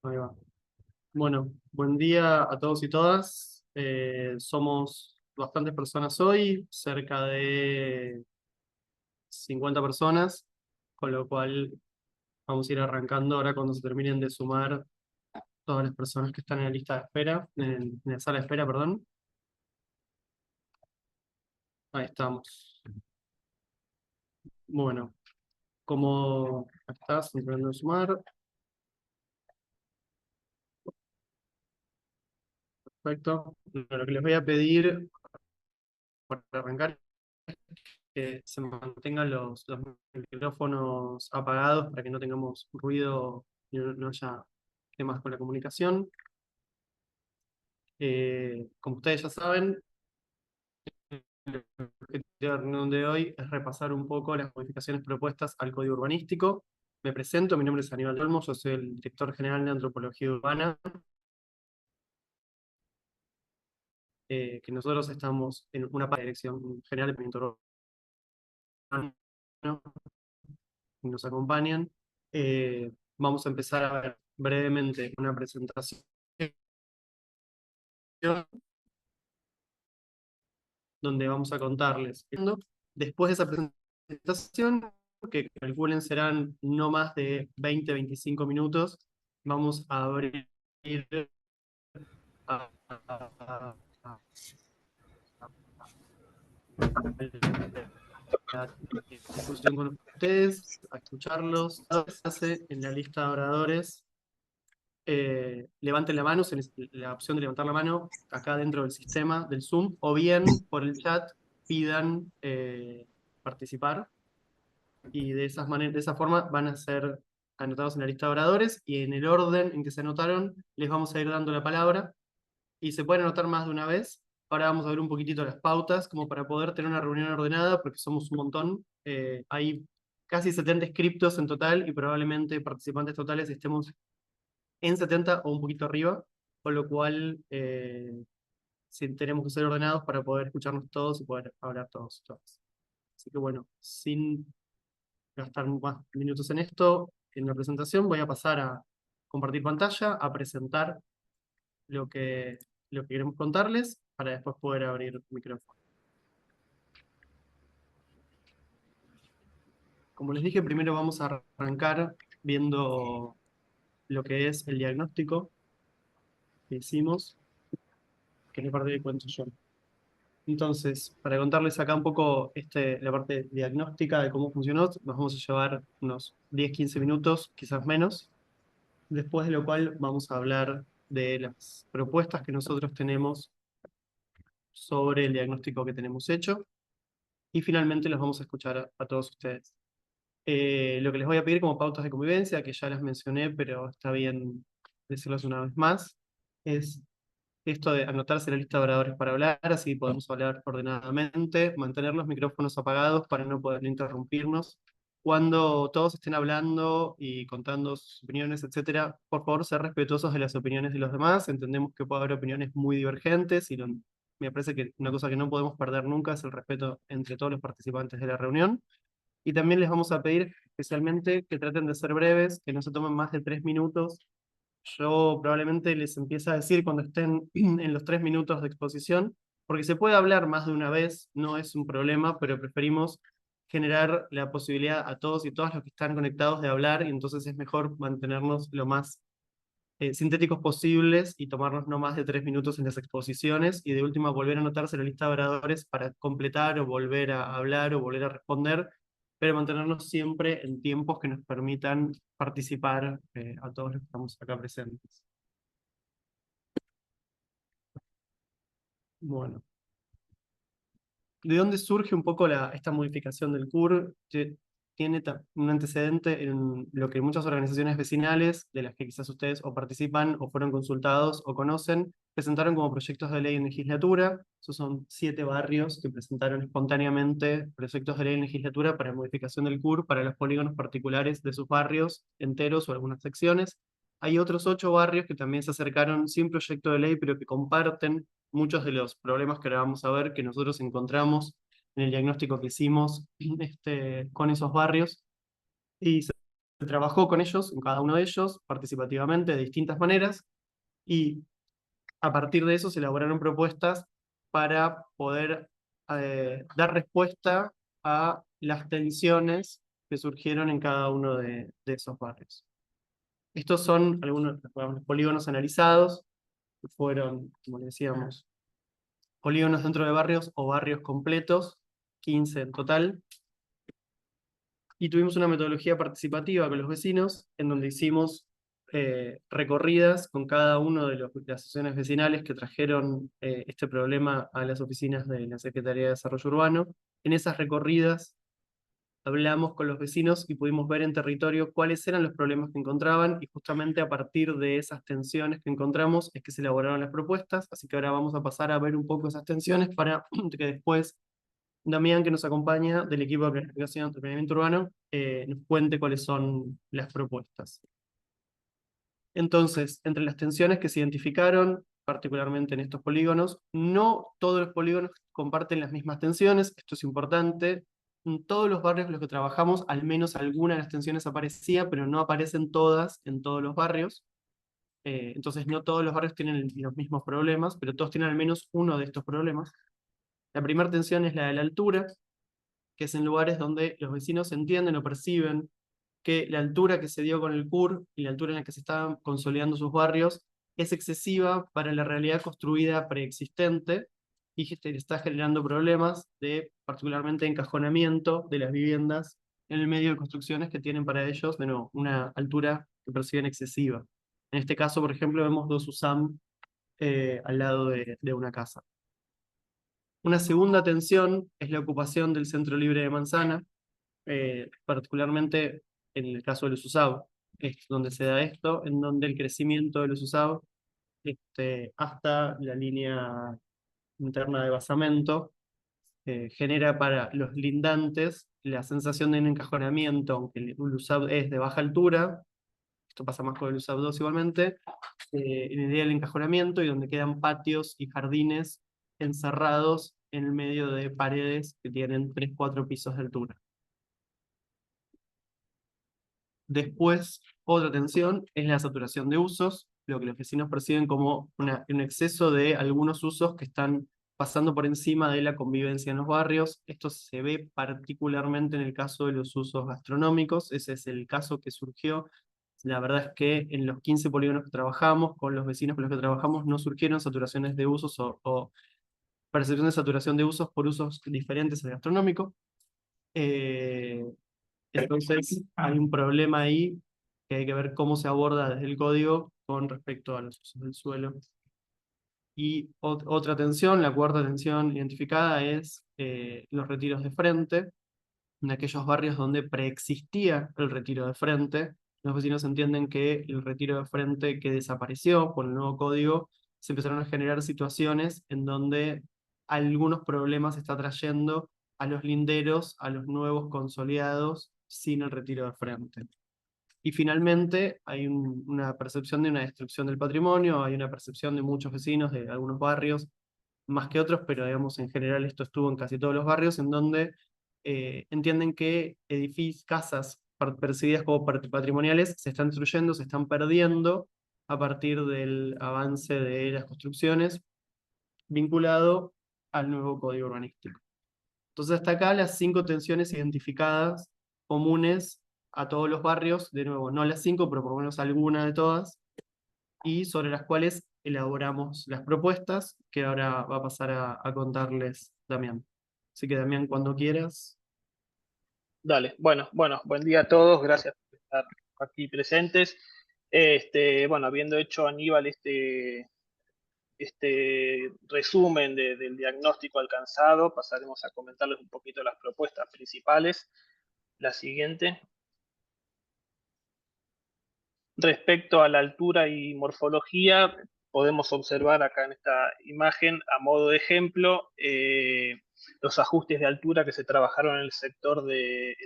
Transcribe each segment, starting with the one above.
Ahí va. Bueno, buen día a todos y todas. Somos bastantes personas hoy, cerca de 50 personas, con lo cual vamos a ir arrancando ahora cuando se terminen de sumar todas las personas que están en la lista de espera, en la sala de espera, perdón. Ahí estamos. Bueno, como estás terminando de sumar, perfecto. Lo que les voy a pedir para arrancar que se mantengan los micrófonos apagados para que no tengamos ruido y no haya temas con la comunicación. Como ustedes ya saben, el objetivo de la reunión de hoy es repasar un poco las modificaciones propuestas al Código Urbanístico. Me presento, mi nombre es Aníbal Olmo, yo soy el director general de Antropología Urbana, que nosotros estamos en una parte de Dirección General de Planeamiento Urbano, y nos acompañan. Vamos a empezar a ver brevemente una presentación donde vamos a contarles. Después de esa presentación, que calculen serán no más de 20-25 minutos, vamos a abrir a, a- a- la discusión con ustedes, a escucharlos. Se hace en la lista de oradores. Levanten la mano, la opción de levantar la mano acá dentro del sistema del Zoom, o bien por el chat pidan participar, y de esa forma van a ser anotados en la lista de oradores, y en el orden en que se anotaron les vamos a ir dando la palabra, y se pueden anotar más de una vez. Ahora vamos a ver un poquitito las pautas, como para poder tener una reunión ordenada, porque somos un montón. Hay casi 70 inscriptos en total, y probablemente participantes totales estemos en 70 o un poquito arriba, con lo cual sí, tenemos que ser ordenados para poder escucharnos todos y poder hablar todos y todas. Así que bueno, sin gastar más minutos en esto, en la presentación, voy a pasar a compartir pantalla, a presentar lo que, lo que queremos contarles, para después poder abrir el micrófono. Como les dije, primero vamos a arrancar viendo lo que es el diagnóstico que hicimos, que es la parte de cuento yo. Entonces, para contarles acá un poco la parte diagnóstica de cómo funcionó, nos vamos a llevar unos 10-15 minutos, quizás menos, después de lo cual vamos a hablar de las propuestas que nosotros tenemos sobre el diagnóstico que tenemos hecho, y finalmente los vamos a escuchar a todos ustedes. Lo que les voy a pedir como pautas de convivencia, que ya las mencioné, pero está bien decirlas una vez más, es esto de anotarse la lista de oradores para hablar, así podemos hablar ordenadamente, mantener los micrófonos apagados para no poder interrumpirnos. Cuando todos estén hablando y contando sus opiniones, etcétera, por favor, ser respetuosos de las opiniones de los demás. Entendemos que puede haber opiniones muy divergentes, y me parece que una cosa que no podemos perder nunca es el respeto entre todos los participantes de la reunión. Y también les vamos a pedir especialmente que traten de ser breves, que no se tomen más de 3 minutos. Yo probablemente les empiece a decir cuando estén en los 3 minutos de exposición, porque se puede hablar más de una vez, no es un problema, pero preferimos generar la posibilidad a todos y todas los que están conectados de hablar, y entonces es mejor mantenernos lo más sintéticos posibles y tomarnos no más de 3 minutos en las exposiciones, y de última volver a anotarse la lista de oradores para completar o volver a hablar o volver a responder, pero mantenernos siempre en tiempos que nos permitan participar a todos los que estamos acá presentes. Bueno, ¿de dónde surge un poco esta modificación del CUR? Que tiene un antecedente en lo que muchas organizaciones vecinales, de las que quizás ustedes o participan o fueron consultados o conocen, presentaron como proyectos de ley en legislatura. Esos son 7 barrios que presentaron espontáneamente proyectos de ley en legislatura para modificación del CUR para los polígonos particulares de sus barrios enteros o algunas secciones. Hay otros 8 barrios que también se acercaron sin proyecto de ley, pero que comparten muchos de los problemas que ahora vamos a ver que nosotros encontramos en el diagnóstico que hicimos con esos barrios, y se trabajó con ellos, en cada uno de ellos, participativamente, de distintas maneras, y a partir de eso se elaboraron propuestas para poder dar respuesta a las tensiones que surgieron en cada uno de esos barrios. Estos son algunos de los polígonos analizados, que fueron, como decíamos, polígonos dentro de barrios o barrios completos, 15 en total, y tuvimos una metodología participativa con los vecinos, en donde hicimos recorridas con cada uno de las asociaciones vecinales que trajeron este problema a las oficinas de la Secretaría de Desarrollo Urbano. En esas recorridas hablamos con los vecinos y pudimos ver en territorio cuáles eran los problemas que encontraban, y justamente a partir de esas tensiones que encontramos es que se elaboraron las propuestas. Así que ahora vamos a pasar a ver un poco esas tensiones para que después Damián, que nos acompaña del equipo de planificación de planeamiento urbano, nos cuente cuáles son las propuestas. Entonces, entre las tensiones que se identificaron, particularmente en estos polígonos, no todos los polígonos comparten las mismas tensiones. Esto es importante. En todos los barrios en los que trabajamos, al menos alguna de las tensiones aparecía, pero no aparecen todas en todos los barrios. Entonces, no todos los barrios tienen los mismos problemas, pero todos tienen al menos uno de estos problemas. La primera tensión es la de la altura, que es en lugares donde los vecinos entienden o perciben que la altura que se dio con el CUR y la altura en la que se estaban consolidando sus barrios es excesiva para la realidad construida preexistente, y que está generando problemas de particularmente encajonamiento de las viviendas en el medio de construcciones que tienen para ellos, de nuevo, una altura que perciben excesiva. En este caso, por ejemplo, vemos dos USAM al lado de una casa. Una segunda tensión es la ocupación del centro libre de Manzana, particularmente en el caso de los usados, es donde se da esto, en donde el crecimiento de los usados hasta la línea interna de basamento genera para los lindantes la sensación de un encajonamiento, aunque el USAB es de baja altura. Esto pasa más con el USAB 2 igualmente, en el día del encajonamiento, y donde quedan patios y jardines encerrados en el medio de paredes que tienen 3-4 pisos de altura. Después, otra tensión es la saturación de usos, lo que los vecinos perciben como un exceso de algunos usos que están pasando por encima de la convivencia en los barrios. Esto se ve particularmente en el caso de los usos gastronómicos. Ese es el caso que surgió. La verdad es que en los 15 polígonos que trabajamos, con los vecinos con los que trabajamos, no surgieron saturaciones de usos o percepción de saturación de usos por usos diferentes al gastronómico. Eh, entonces, hay un problema ahí que hay que ver cómo se aborda desde el código con respecto a los usos del suelo. Y otra tensión, la cuarta tensión identificada, es los retiros de frente. En aquellos barrios donde preexistía el retiro de frente, los vecinos entienden que el retiro de frente que desapareció por el nuevo código, se empezaron a generar situaciones en donde algunos problemas está trayendo a los linderos, a los nuevos consolidados, sin el retiro de frente. Y finalmente hay una percepción de una destrucción del patrimonio, hay una percepción de muchos vecinos de algunos barrios, más que otros, pero digamos en general esto estuvo en casi todos los barrios, en donde entienden que edificios, casas percibidas como patrimoniales se están destruyendo, se están perdiendo a partir del avance de las construcciones vinculado al nuevo código urbanístico. Entonces, hasta acá las 5 tensiones identificadas comunes a todos los barrios, de nuevo, no las 5, pero por lo menos alguna de todas, y sobre las cuales elaboramos las propuestas, que ahora va a pasar a contarles Damián. Así que, Damián, cuando quieras. Dale, bueno, buen día a todos, gracias por estar aquí presentes. Bueno, habiendo hecho Aníbal este resumen del diagnóstico alcanzado, pasaremos a comentarles un poquito las propuestas principales. La siguiente. Respecto a la altura y morfología, podemos observar acá en esta imagen, a modo de ejemplo, los ajustes de altura que se trabajaron en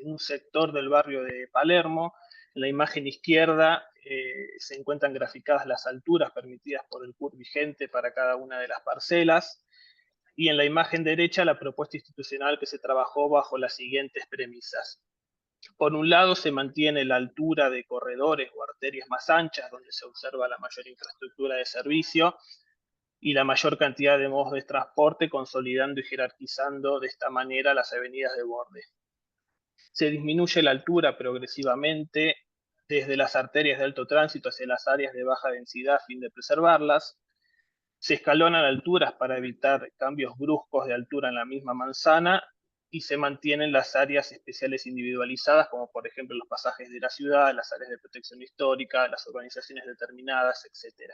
un sector del barrio de Palermo. En la imagen izquierda se encuentran graficadas las alturas permitidas por el CUR vigente para cada una de las parcelas. Y en la imagen derecha, la propuesta institucional que se trabajó bajo las siguientes premisas. Por un lado, se mantiene la altura de corredores o arterias más anchas, donde se observa la mayor infraestructura de servicio y la mayor cantidad de modos de transporte, consolidando y jerarquizando de esta manera las avenidas de borde. Se disminuye la altura progresivamente desde las arterias de alto tránsito hacia las áreas de baja densidad a fin de preservarlas. Se escalonan alturas para evitar cambios bruscos de altura en la misma manzana y se mantienen las áreas especiales individualizadas, como por ejemplo los pasajes de la ciudad, las áreas de protección histórica, las urbanizaciones determinadas, etc.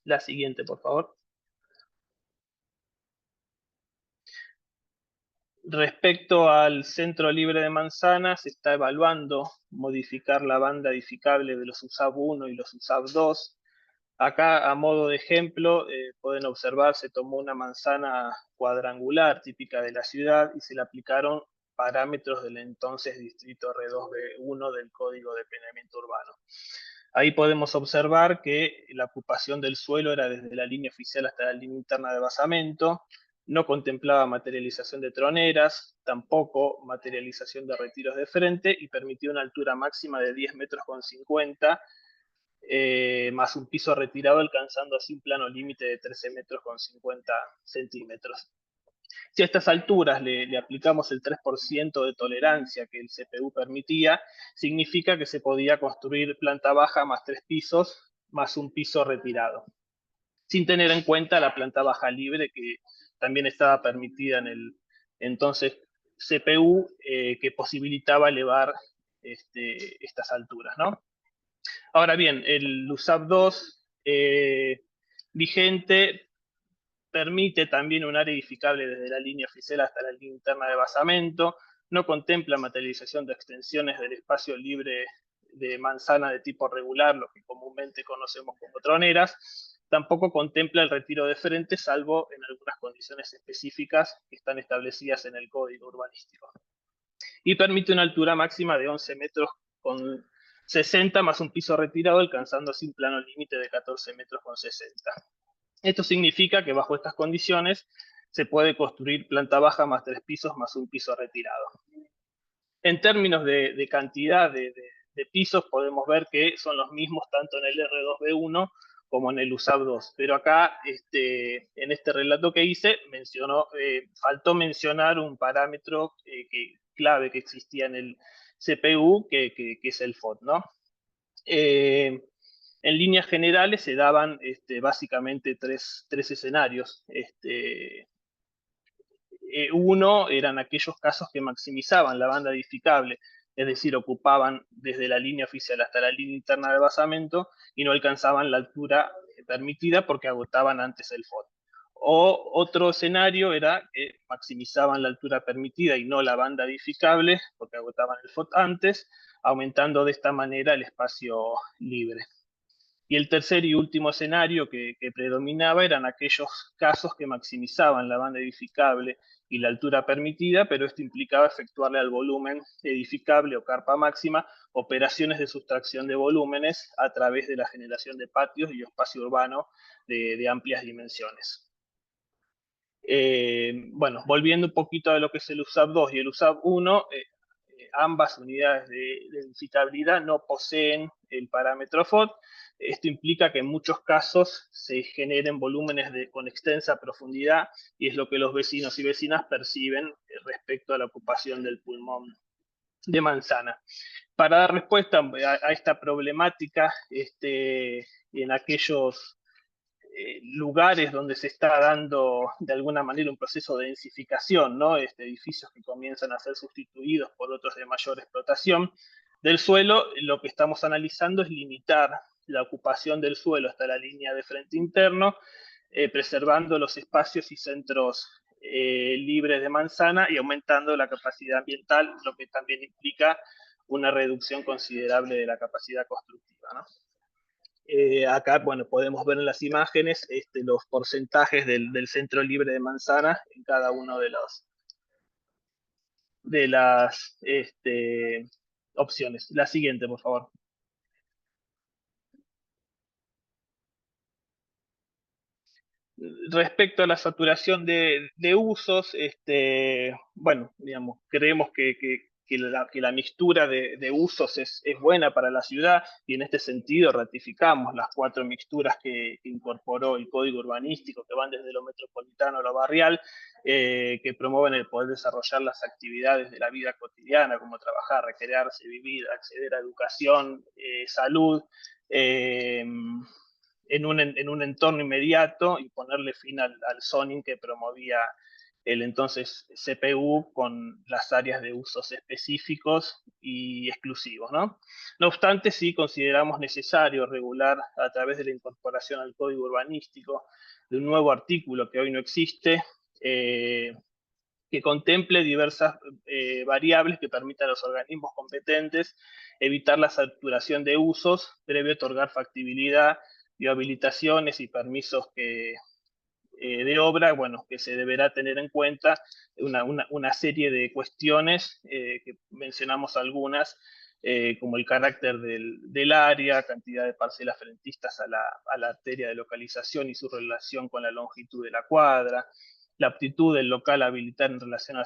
La siguiente, por favor. Respecto al centro libre de Manzana, se está evaluando modificar la banda edificable de los USAB 1 y los USAB 2. Acá, a modo de ejemplo, pueden observar, se tomó una manzana cuadrangular típica de la ciudad y se le aplicaron parámetros del entonces distrito R2B1 del Código de Planeamiento Urbano. Ahí podemos observar que la ocupación del suelo era desde la línea oficial hasta la línea interna de basamento, no contemplaba materialización de troneras, tampoco materialización de retiros de frente y permitía una altura máxima de 10 metros con 50 más un piso retirado, alcanzando así un plano límite de 13 metros con 50 centímetros. Si a estas alturas le aplicamos el 3% de tolerancia que el CPU permitía, significa que se podía construir planta baja más 3 pisos, más un piso retirado, sin tener en cuenta la planta baja libre que también estaba permitida en el entonces CPU, que posibilitaba elevar estas alturas, ¿no? Ahora bien, el USAP 2 vigente permite también un área edificable desde la línea oficial hasta la línea interna de basamento, no contempla materialización de extensiones del espacio libre de manzana de tipo regular, lo que comúnmente conocemos como troneras, tampoco contempla el retiro de frente, salvo en algunas condiciones específicas que están establecidas en el Código Urbanístico. Y permite una altura máxima de 11 metros con 60 más un piso retirado, alcanzando así un plano límite de 14 metros con 60. Esto significa que bajo estas condiciones se puede construir planta baja más 3 pisos más un piso retirado. En términos de cantidad de pisos, podemos ver que son los mismos tanto en el R2B1 como en el USAB 2. Pero acá, en este relato que hice, faltó mencionar un parámetro clave que existía en el CPU, que es el FOT, ¿no? En líneas generales se daban básicamente tres escenarios. Uno eran aquellos casos que maximizaban la banda edificable, es decir, ocupaban desde la línea oficial hasta la línea interna de basamento y no alcanzaban la altura permitida porque agotaban antes el FOT. O otro escenario era que maximizaban la altura permitida y no la banda edificable porque agotaban el FOT antes, aumentando de esta manera el espacio libre. Y el tercer y último escenario que predominaba eran aquellos casos que maximizaban la banda edificable y la altura permitida, pero esto implicaba efectuarle al volumen edificable o carpa máxima operaciones de sustracción de volúmenes a través de la generación de patios y espacio urbano de amplias dimensiones. Bueno, volviendo un poquito a lo que es el USAP 2 y el USAP 1, ambas unidades de edificabilidad no poseen el parámetro FOT. Esto implica que en muchos casos se generen volúmenes con extensa profundidad y es lo que los vecinos y vecinas perciben respecto a la ocupación del pulmón de manzana. Para dar respuesta a esta problemática, en aquellos lugares donde se está dando de alguna manera un proceso de densificación, ¿no? Edificios que comienzan a ser sustituidos por otros de mayor explotación del suelo, lo que estamos analizando es limitar la ocupación del suelo hasta la línea de frente interno, preservando los espacios y centros libres de manzana y aumentando la capacidad ambiental, lo que también implica una reducción considerable de la capacidad constructiva, ¿no? Acá, bueno, podemos ver en las imágenes los porcentajes del centro libre de manzana en cada uno de las opciones. La siguiente, por favor. Respecto a la saturación de usos, bueno, digamos, creemos que la mixtura de usos es buena para la ciudad y en este sentido ratificamos las 4 mixturas que incorporó el Código Urbanístico, que van desde lo metropolitano a lo barrial, que promueven el poder desarrollar las actividades de la vida cotidiana, como trabajar, recrearse, vivir, acceder a educación, salud. Eh, en un entorno inmediato y ponerle fin al zoning que promovía el entonces CPU con las áreas de usos específicos y exclusivos, ¿no? No obstante, sí consideramos necesario regular a través de la incorporación al código urbanístico de un nuevo artículo que hoy no existe, que contemple diversas variables que permitan a los organismos competentes evitar la saturación de usos, previo otorgar factibilidad y habilitaciones y permisos de obra, bueno, que se deberá tener en cuenta una serie de cuestiones, que mencionamos algunas, como el carácter del área, cantidad de parcelas frentistas a la arteria de localización y su relación con la longitud de la cuadra, la aptitud del local a habilitar en relación a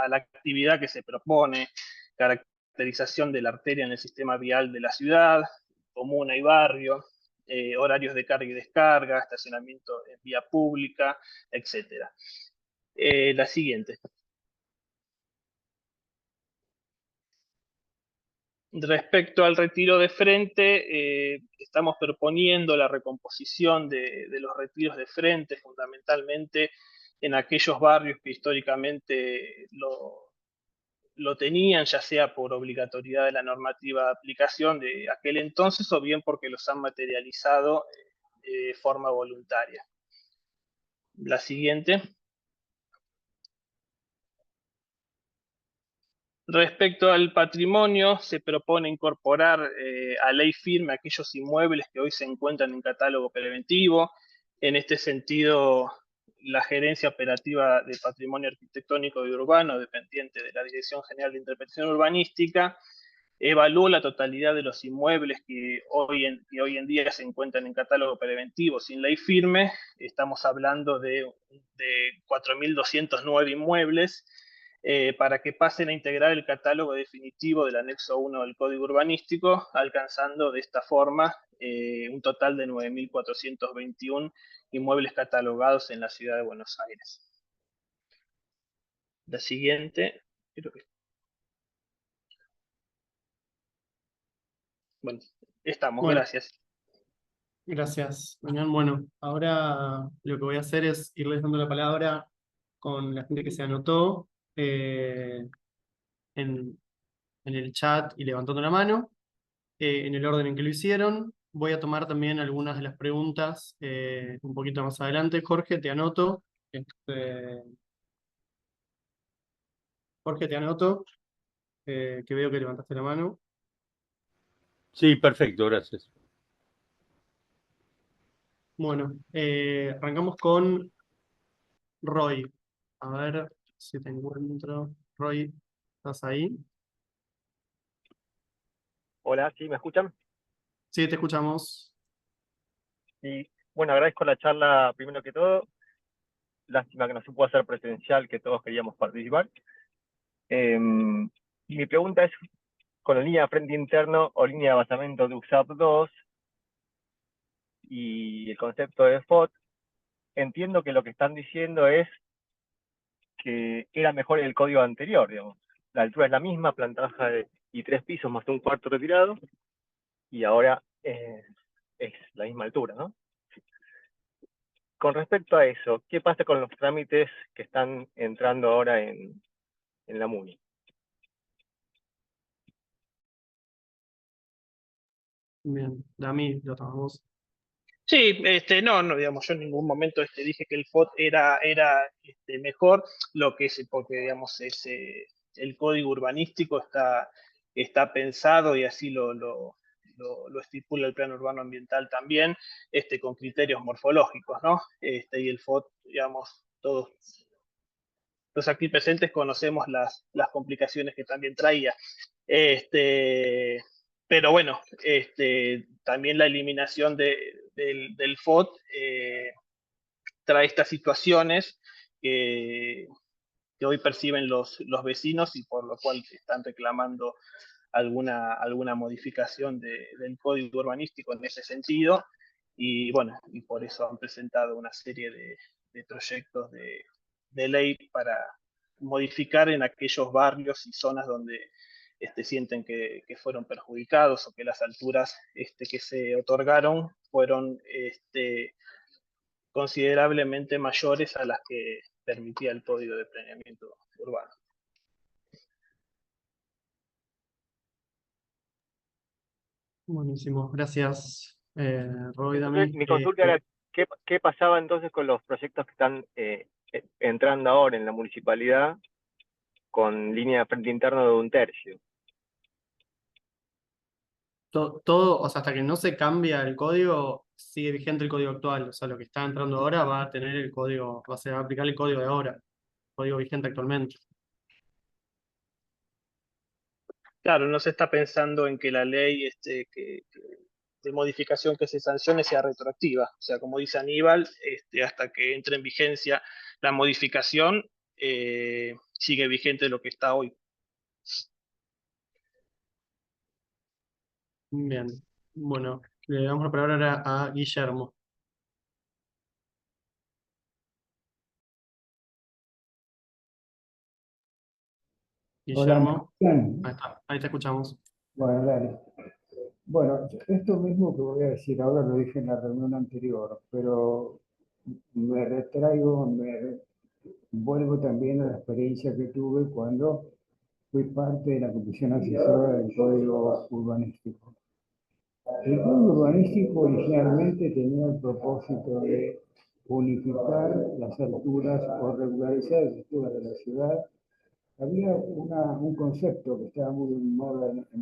la actividad que se propone, caracterización de la arteria en el sistema vial de la ciudad, comuna y barrio, horarios de carga y descarga, estacionamiento en vía pública, etc. La siguiente. Respecto al retiro de frente, estamos proponiendo la recomposición de los retiros de frente, fundamentalmente en aquellos barrios que históricamente lo tenían, ya sea por obligatoriedad de la normativa de aplicación de aquel entonces o bien porque los han materializado de forma voluntaria. La siguiente. Respecto al patrimonio, se propone incorporar a ley firme aquellos inmuebles que hoy se encuentran en catálogo preventivo. En este sentido, la Gerencia Operativa de Patrimonio Arquitectónico y Urbano, dependiente de la Dirección General de Interpretación Urbanística, evaluó la totalidad de los inmuebles que hoy en día se encuentran en catálogo preventivo sin ley firme. Estamos hablando de 4.209 inmuebles, para que pasen a integrar el catálogo definitivo del anexo 1 del Código Urbanístico, alcanzando de esta forma un total de 9.421 inmuebles catalogados en la ciudad de Buenos Aires. La siguiente, creo que... Bueno, estamos, Bueno, gracias. gracias, Damián. Bueno, ahora lo que voy a hacer es irles dando la palabra con la gente que se anotó en, en el chat y levantando la mano, en el orden en que lo hicieron. Voy a tomar también algunas de las preguntas un poquito más adelante. Jorge, te anoto. Este, Jorge, te anoto, que veo que levantaste la mano. Sí, perfecto, gracias. Bueno, arrancamos con Roy. A ver si te encuentro. Roy, ¿estás ahí? Hola, ¿sí me escuchan? Sí, te escuchamos. Y bueno, agradezco la charla primero que todo. Lástima que no se pudo hacer presencial, que todos queríamos participar. Y mi pregunta es, con la línea de frente interno o línea de basamento de UXAP 2 y el concepto de FOT, entiendo que lo que están diciendo es que era mejor el código anterior, digamos. La altura es la misma, planta baja y 3 pisos más un cuarto retirado, y ahora es la misma altura, ¿no? Con respecto a eso, ¿qué pasa con los trámites que están entrando ahora en la MUNI? Bien, Dami, lo tomamos. Sí, no, digamos, yo en ningún momento dije que el FOT era mejor, porque digamos, el código urbanístico está pensado y así lo estipula el plano urbano ambiental también, con criterios morfológicos, ¿no? Y el FOT, digamos, todos los aquí presentes conocemos las complicaciones que también traía. Pero bueno, también la eliminación del FOT trae estas situaciones que hoy perciben los vecinos y por lo cual están reclamando alguna modificación del código urbanístico en ese sentido. Y bueno, y por eso han presentado una serie de proyectos de ley para modificar en aquellos barrios y zonas donde sienten que fueron perjudicados o que las alturas que se otorgaron fueron considerablemente mayores a las que permitía el Código de Planeamiento Urbano. Buenísimo, gracias, Roy, Entonces, también. mi consulta era, ¿qué pasaba entonces con los proyectos que están entrando ahora en la municipalidad con línea de frente interno de 1/3? Todo, o sea, hasta que no se cambia el código, sigue vigente el código actual. O sea, lo que está entrando ahora va a tener el código, va a aplicar el código de ahora, el código vigente actualmente. Claro, no se está pensando en que la ley de modificación que se sancione sea retroactiva. O sea, como dice Aníbal, hasta que entre en vigencia la modificación, sigue vigente lo que está hoy. Bien, bueno, le damos la palabra ahora a Guillermo. Hola, ¿me Guillermo, escuchan? ahí está, ahí te escuchamos. Bueno, dale. Bueno, esto mismo que voy a decir ahora lo dije en la reunión anterior, pero me retraigo, vuelvo también a la experiencia que tuve cuando fui parte de la Comisión Asesora del Código Urbanístico. El Código Urbanístico originalmente tenía el propósito de unificar las alturas o regularizar las alturas de la ciudad. Había un concepto que estaba muy en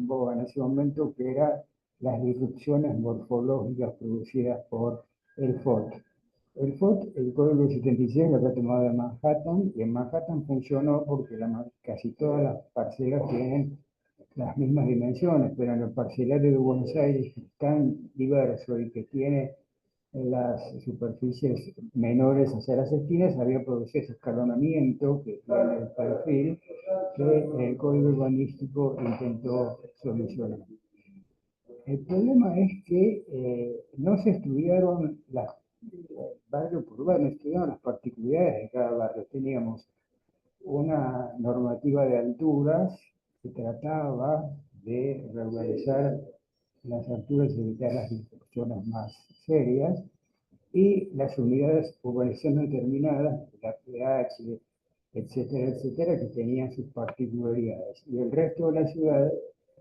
boga en ese momento, que era las disrupciones morfológicas producidas por el FOT. El FOT, el Código 76, lo había tomado de Manhattan, y en Manhattan funcionó porque casi todas las parcelas tienen las mismas dimensiones, pero en el parcelario de Buenos Aires, que es tan diverso y que tiene las superficies menores hacia las esquinas, había producido ese escalonamiento que tiene el perfil que el código urbanístico intentó solucionar. El problema es que no se estudiaron las barrio por barrio, estudiaron las particularidades de cada barrio. Teníamos una normativa de alturas que trataba de regularizar las alturas y evitar las distorsiones más serias, y las unidades urbanizaciones determinadas, la PH, etcétera, etcétera, que tenían sus particularidades. Y el resto de la ciudad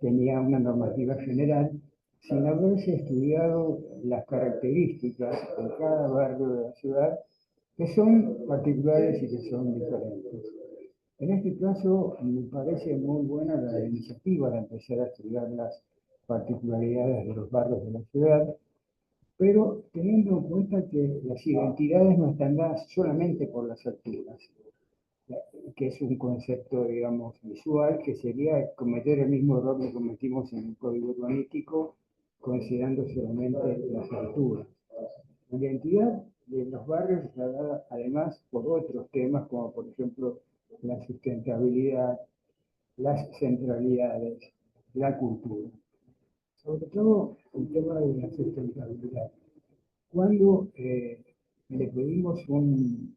tenía una normativa general sin haberse estudiado las características de cada barrio de la ciudad, que son particulares y que son diferentes. En este caso, me parece muy buena la iniciativa de empezar a estudiar las particularidades de los barrios de la ciudad, pero teniendo en cuenta que las identidades no están dadas solamente por las alturas, que es un concepto, digamos, visual, que sería cometer el mismo error que cometimos en el código urbanístico, considerando solamente las alturas. La identidad de los barrios está dada además por otros temas, como por ejemplo la sustentabilidad, las centralidades, la cultura. Sobre todo el tema de la sustentabilidad. Cuando le pedimos un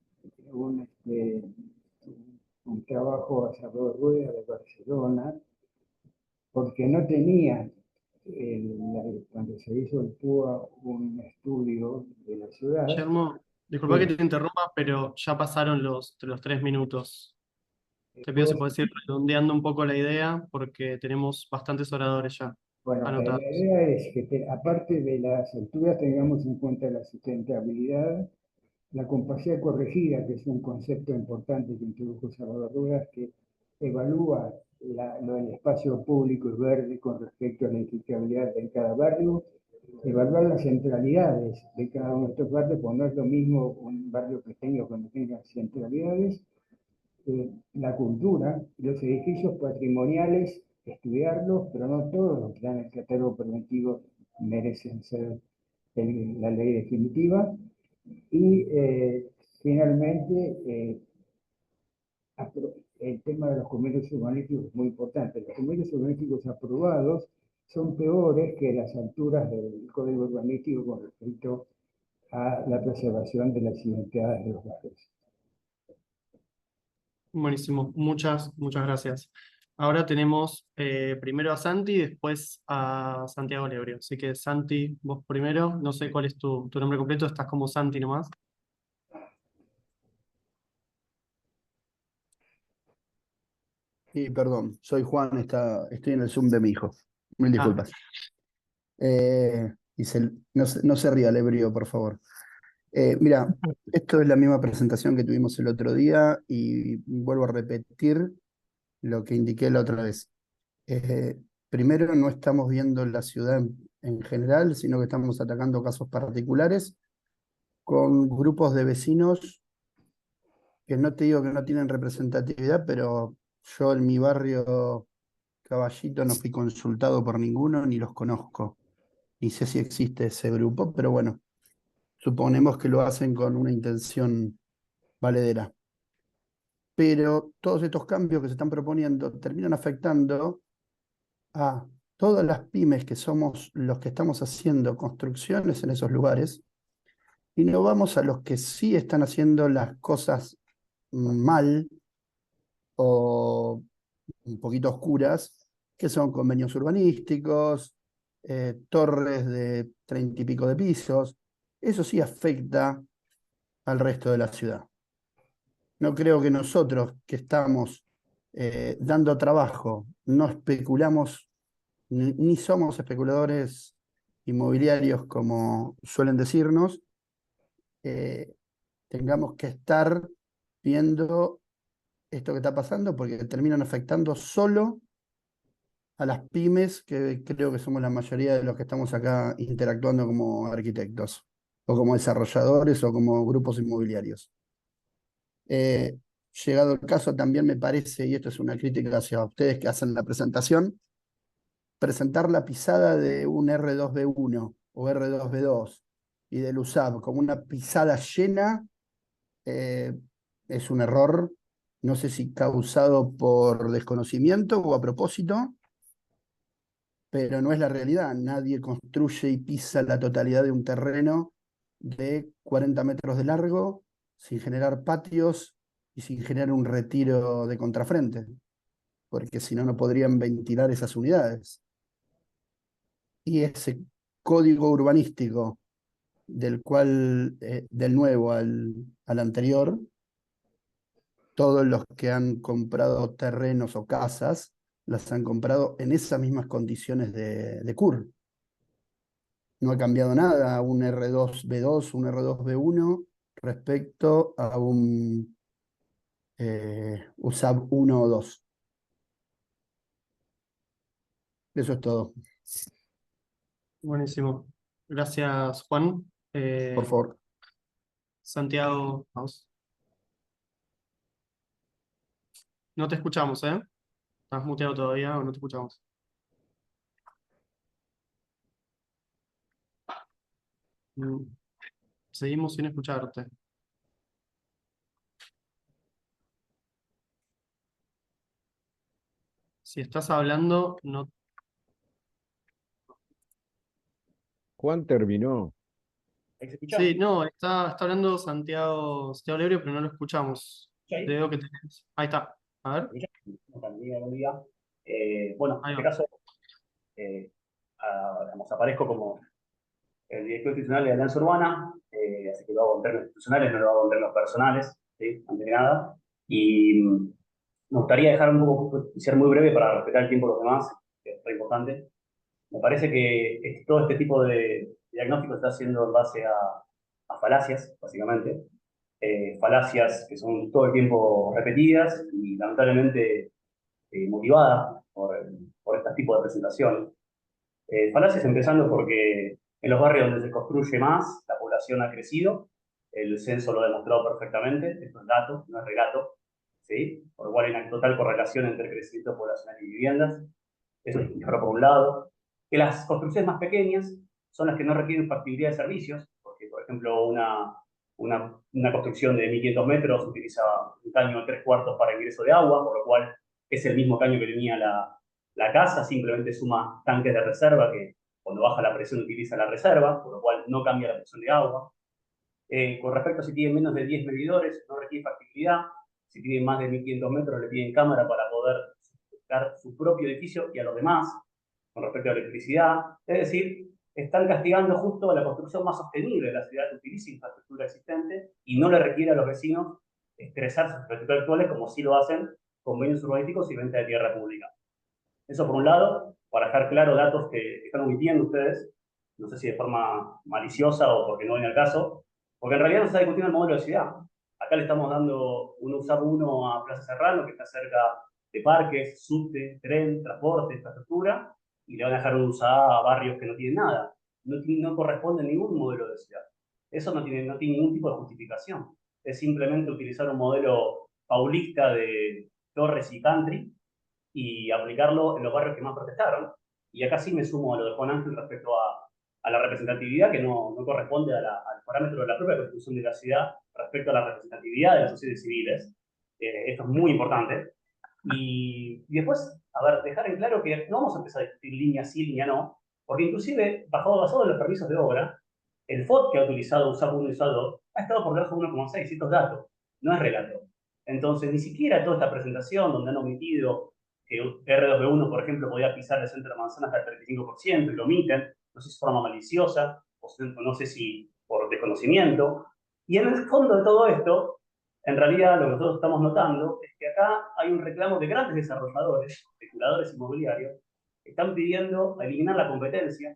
trabajo a Salvador Rueda de Barcelona, porque no tenía, cuando se hizo el PUA, un estudio de la ciudad. Guillermo, disculpa que te interrumpa, pero ya pasaron los 3 minutos. Te pido si puedes ir redondeando un poco la idea, porque tenemos bastantes oradores ya Bueno, la anotados. idea es que aparte de las alturas tengamos en cuenta la sustentabilidad, la compacidad corregida, que es un concepto importante que introdujo Salvador Ruedas, que evalúa lo del espacio público y verde con respecto a la edificabilidad de cada barrio, evaluar las centralidades de cada uno de estos barrios, porque no es lo mismo un barrio pequeño que no tenga centralidades, la cultura, los edificios patrimoniales, estudiarlos, pero no todos los que están en el catálogo preventivo merecen ser la ley definitiva. Y finalmente, el tema de los convenios urbanísticos es muy importante. Los convenios urbanísticos aprobados son peores que las alturas del código urbanístico con respecto a la preservación de las identidades de los barrios. Buenísimo, muchas gracias. Ahora tenemos primero a Santi y después a Santiago Lebrio. Así que Santi, vos primero, no sé cuál es tu nombre completo, estás como Santi nomás. Y perdón, soy Juan, estoy en el Zoom de mi hijo. Mil Ah, disculpas. No se ría, Lebrio, por favor. Mira, esto es la misma presentación que tuvimos el otro día y vuelvo a repetir lo que indiqué la otra vez. Primero, no estamos viendo la ciudad en general, sino que estamos atacando casos particulares con grupos de vecinos que no te digo que no tienen representatividad, pero yo en mi barrio Caballito no fui consultado por ninguno ni los conozco. Ni sé si existe ese grupo, pero bueno, suponemos que lo hacen con una intención valedera. Pero todos estos cambios que se están proponiendo terminan afectando a todas las pymes que somos los que estamos haciendo construcciones en esos lugares y no vamos a los que sí están haciendo las cosas mal o un poquito oscuras, que son convenios urbanísticos, torres de 30 y pico de pisos. Eso sí afecta al resto de la ciudad. No creo que nosotros que estamos dando trabajo, no especulamos, ni somos especuladores inmobiliarios como suelen decirnos, eh, tengamos que estar viendo esto que está pasando porque terminan afectando solo a las pymes, que creo que somos la mayoría de los que estamos acá interactuando como arquitectos, o como desarrolladores, o como grupos inmobiliarios. Llegado el caso, también me parece, y esto es una crítica hacia ustedes que hacen la presentación, presentar la pisada de un R2B1 o R2B2 y del USAB como una pisada llena, es un error, no sé si causado por desconocimiento o a propósito, pero no es la realidad. Nadie construye y pisa la totalidad de un terreno de 40 metros de largo sin generar patios y sin generar un retiro de contrafrente, porque si no, no podrían ventilar esas unidades. Y ese código urbanístico del nuevo al anterior, todos los que han comprado terrenos o casas, las han comprado en esas mismas condiciones de CUR. No ha cambiado nada un R2B2, un R2B1 respecto a un USAB 1 o 2. Eso es todo. buenísimo. Gracias, Juan. Por favor. Santiago, vamos. No te escuchamos, ¿eh? ¿Estás muteado todavía o no te escuchamos? Mm, Seguimos sin escucharte. Si estás hablando, no. Juan terminó. Sí, no, está hablando Santiago Lebrio, pero no lo escuchamos. ¿Sí? Te veo que tenés. Ahí está. A ver. Buen día. Bueno, Ahí en este va. caso, digamos, aparezco como el director institucional de Alianza Urbana, así que lo hago en términos institucionales, no lo hago en términos personales, ¿sí? Antes que nada. Y me gustaría dejar un poco, ser muy breve para respetar el tiempo de los demás, que es muy importante. Me parece que todo este tipo de diagnóstico está haciendo en base a falacias, básicamente. Falacias que son todo el tiempo repetidas y lamentablemente motivadas por este tipo de presentación. Falacias empezando porque en los barrios donde se construye más, la población ha crecido, el censo lo ha demostrado perfectamente, esto es dato, no es relato, ¿sí? Por lo cual hay una total correlación entre el crecimiento poblacional y viviendas. Eso es por un lado. Que las construcciones más pequeñas son las que no requieren factibilidad de servicios, porque, por ejemplo, una construcción de 1500 metros utiliza un caño de 3/4 para ingreso de agua, por lo cual es el mismo caño que tenía la casa, simplemente suma tanques de reserva que cuando baja la presión utiliza la reserva, por lo cual no cambia la presión de agua. Con respecto a si tienen menos de 10 medidores, no requiere factibilidad. Si tienen más de 1500 metros, le piden cámara para poder dar su propio edificio y a los demás, con respecto a la electricidad. Es decir, están castigando justo a la construcción más sostenible de la ciudad que utiliza infraestructura existente y no le requiere a los vecinos estresar sus infraestructuras actuales como sí lo hacen convenios urbanísticos y venta de tierra pública. Eso por un lado, para dejar claro datos que están omitiendo ustedes, no sé si de forma maliciosa o porque no viene al caso, porque en realidad no se está discutiendo el modelo de ciudad. Acá le estamos dando un USAP 1 a Plaza Serrano, que está cerca de parques, subte, tren, transporte, infraestructura, y le van a dejar un USAP a barrios que no tienen nada. No corresponde a ningún modelo de ciudad. Eso no tiene ningún tipo de justificación. Es simplemente utilizar un modelo paulista de torres y country y aplicarlo en los barrios que más protestaron. Y acá sí me sumo a lo de Juan Ángel respecto a la representatividad, que no corresponde al parámetro de la propia Constitución de la ciudad respecto a la representatividad de las sociedades civiles. Esto es muy importante. Y después, a ver, dejar en claro que no vamos a empezar a discutir línea sí, línea no, porque inclusive, basado en los permisos de obra, el FOD que ha utilizado USAP 1 y USAP 2 ha estado por debajo de 1,6, estos datos, no es relato. Entonces, ni siquiera toda esta presentación donde han omitido que R2B1, por ejemplo, podía pisar el centro de la manzana hasta el 35% y lo omiten, no sé si de forma maliciosa, o no sé si por desconocimiento. Y en el fondo de todo esto, en realidad lo que nosotros estamos notando es que acá hay un reclamo de grandes desarrolladores, especuladores inmobiliarios, que están pidiendo eliminar la competencia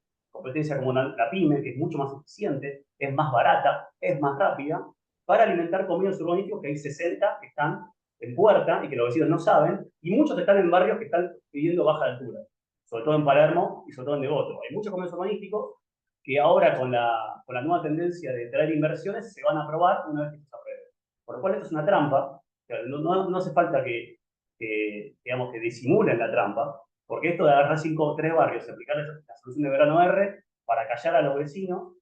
como la PYME, que es mucho más eficiente, es más barata, es más rápida, para alimentar convenios urbanísticos, que hay 60 que están en puerta y que los vecinos no saben, y muchos están en barrios que están pidiendo baja altura, sobre todo en Palermo y sobre todo en Devoto. Hay muchos convenios urbanísticos que ahora con la nueva tendencia de traer inversiones se van a aprobar una vez que se apruebe. Por lo cual esto es una trampa, no hace falta digamos, que disimulen la trampa, porque esto de agarrar 5 o 3 barrios y aplicar la solución de verano R para callar a los vecinos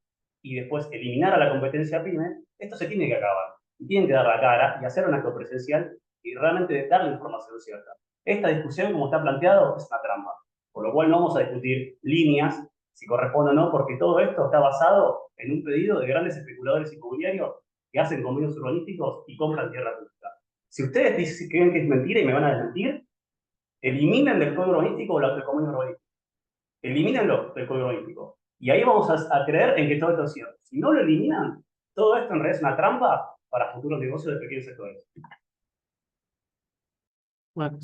y después eliminar a la competencia PYME, esto se tiene que acabar. Y tienen que dar la cara y hacer un acto presencial y realmente darle información cierta. Esta discusión, como está planteado, es una trampa. Por lo cual no vamos a discutir líneas, si corresponde o no, porque todo esto está basado en un pedido de grandes especuladores inmobiliarios que hacen convenios urbanísticos y compran tierra pública. Si ustedes creen que es mentira y me van a desmentir, eliminen del código urbanístico el convenio urbanístico. Elimínenlo del código urbanístico. Y ahí vamos a creer en que todo esto es cierto. Si no lo eliminan, todo esto en realidad es una trampa para futuros negocios de pequeños sectores. Bueno,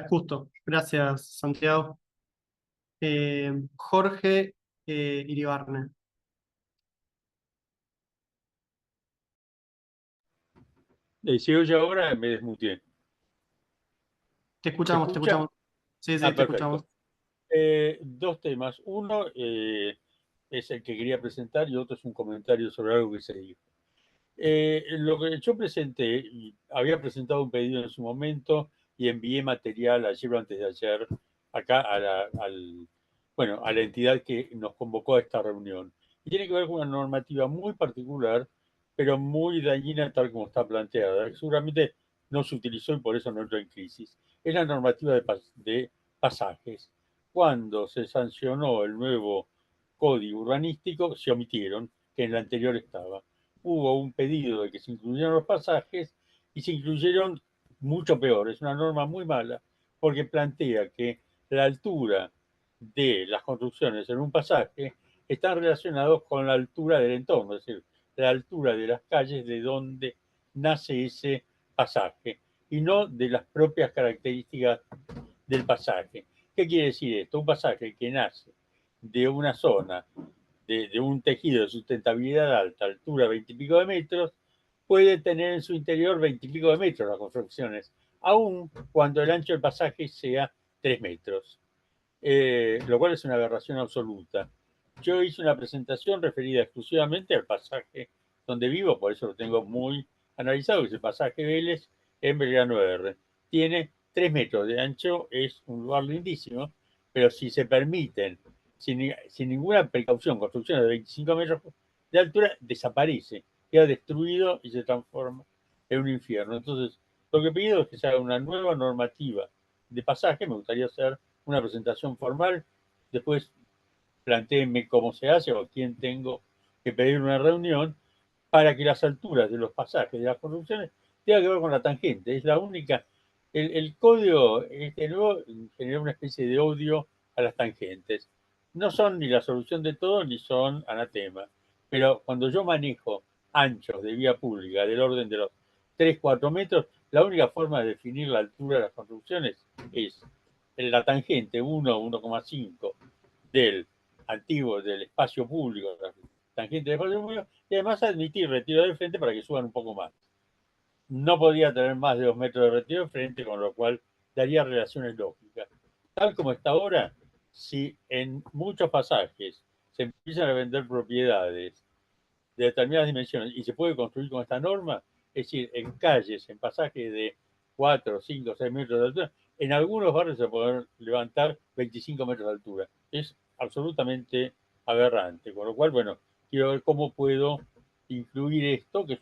justo. Gracias, Santiago. Jorge Iribarne. Si oye ahora, me desmuteé. Te escuchamos, te escucha? escuchamos. Sí, te Perfecto. escuchamos. Dos temas. Uno es el que quería presentar y otro es un comentario sobre algo que se dijo. Lo que yo presenté, había presentado un pedido en su momento y envié material ayer o antes de ayer acá a la entidad que nos convocó a esta reunión. Y tiene que ver con una normativa muy particular, pero muy dañina tal como está planteada. Seguramente no se utilizó y por eso no entró en crisis. Es la normativa de pasajes. Cuando se sancionó el nuevo código urbanístico, se omitieron, que en el anterior estaba. Hubo un pedido de que se incluyeran los pasajes y se incluyeron mucho peor. Es una norma muy mala porque plantea que la altura de las construcciones en un pasaje están relacionados con la altura del entorno, es decir, la altura de las calles de donde nace ese pasaje y no de las propias características del pasaje. ¿Qué quiere decir esto? Un pasaje que nace de una zona, de un tejido de sustentabilidad alta, altura 20 y pico de metros, puede tener en su interior 20 y pico de metros las construcciones, aun cuando el ancho del pasaje sea 3 metros, lo cual es una aberración absoluta. Yo hice una presentación referida exclusivamente al pasaje donde vivo, por eso lo tengo muy analizado, que es el pasaje Vélez en Belgrano R. Tiene 3 metros de ancho, es un lugar lindísimo, pero si se permiten, sin ninguna precaución, construcciones de 25 metros de altura, desaparece. queda destruido y se transforma en un infierno. Entonces, lo que pido es que se haga una nueva normativa de pasaje. Me gustaría hacer una presentación formal, después plantéenme cómo se hace o quién tengo que pedir una reunión para que las alturas de los pasajes de las construcciones tengan que ver con la tangente. Es la única. El código este nuevo generó una especie de odio a las tangentes. No son ni la solución de todo ni son anatema. Pero cuando yo manejo anchos de vía pública del orden de los 3-4 metros, la única forma de definir la altura de las construcciones es la tangente 1,5 del antiguo, del espacio público, la tangente del espacio público, y además admitir retiro de frente para que suban un poco más. No podría tener más de 2 metros de retiro de frente, con lo cual daría relaciones lógicas. Tal como está ahora, si en muchos pasajes se empiezan a vender propiedades de determinadas dimensiones y se puede construir con esta norma, es decir, en calles, en pasajes de 4, 5, 6 metros de altura, en algunos barrios se pueden levantar 25 metros de altura. Es absolutamente aberrante, con lo cual, bueno, quiero ver cómo puedo incluir esto, que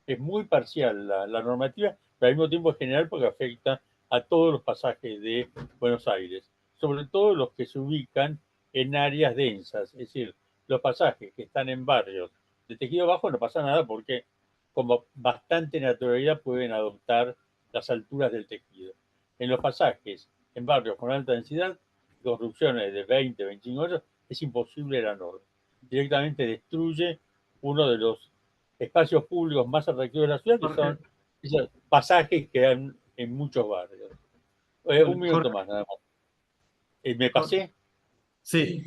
es muy parcial la normativa, pero al mismo tiempo es general porque afecta a todos los pasajes de Buenos Aires, sobre todo los que se ubican en áreas densas, es decir, los pasajes que están en barrios de tejido bajo no pasa nada porque como bastante naturalidad pueden adoptar las alturas del tejido. En los pasajes, en barrios con alta densidad, construcciones de 20, 25 metros, es imposible la norma. Directamente destruye uno de los espacios públicos más atractivos de la ciudad, que Jorge, son esos pasajes que hay en muchos barrios. Un minuto Jorge, más, nada más. ¿Me Jorge. pasé? Sí,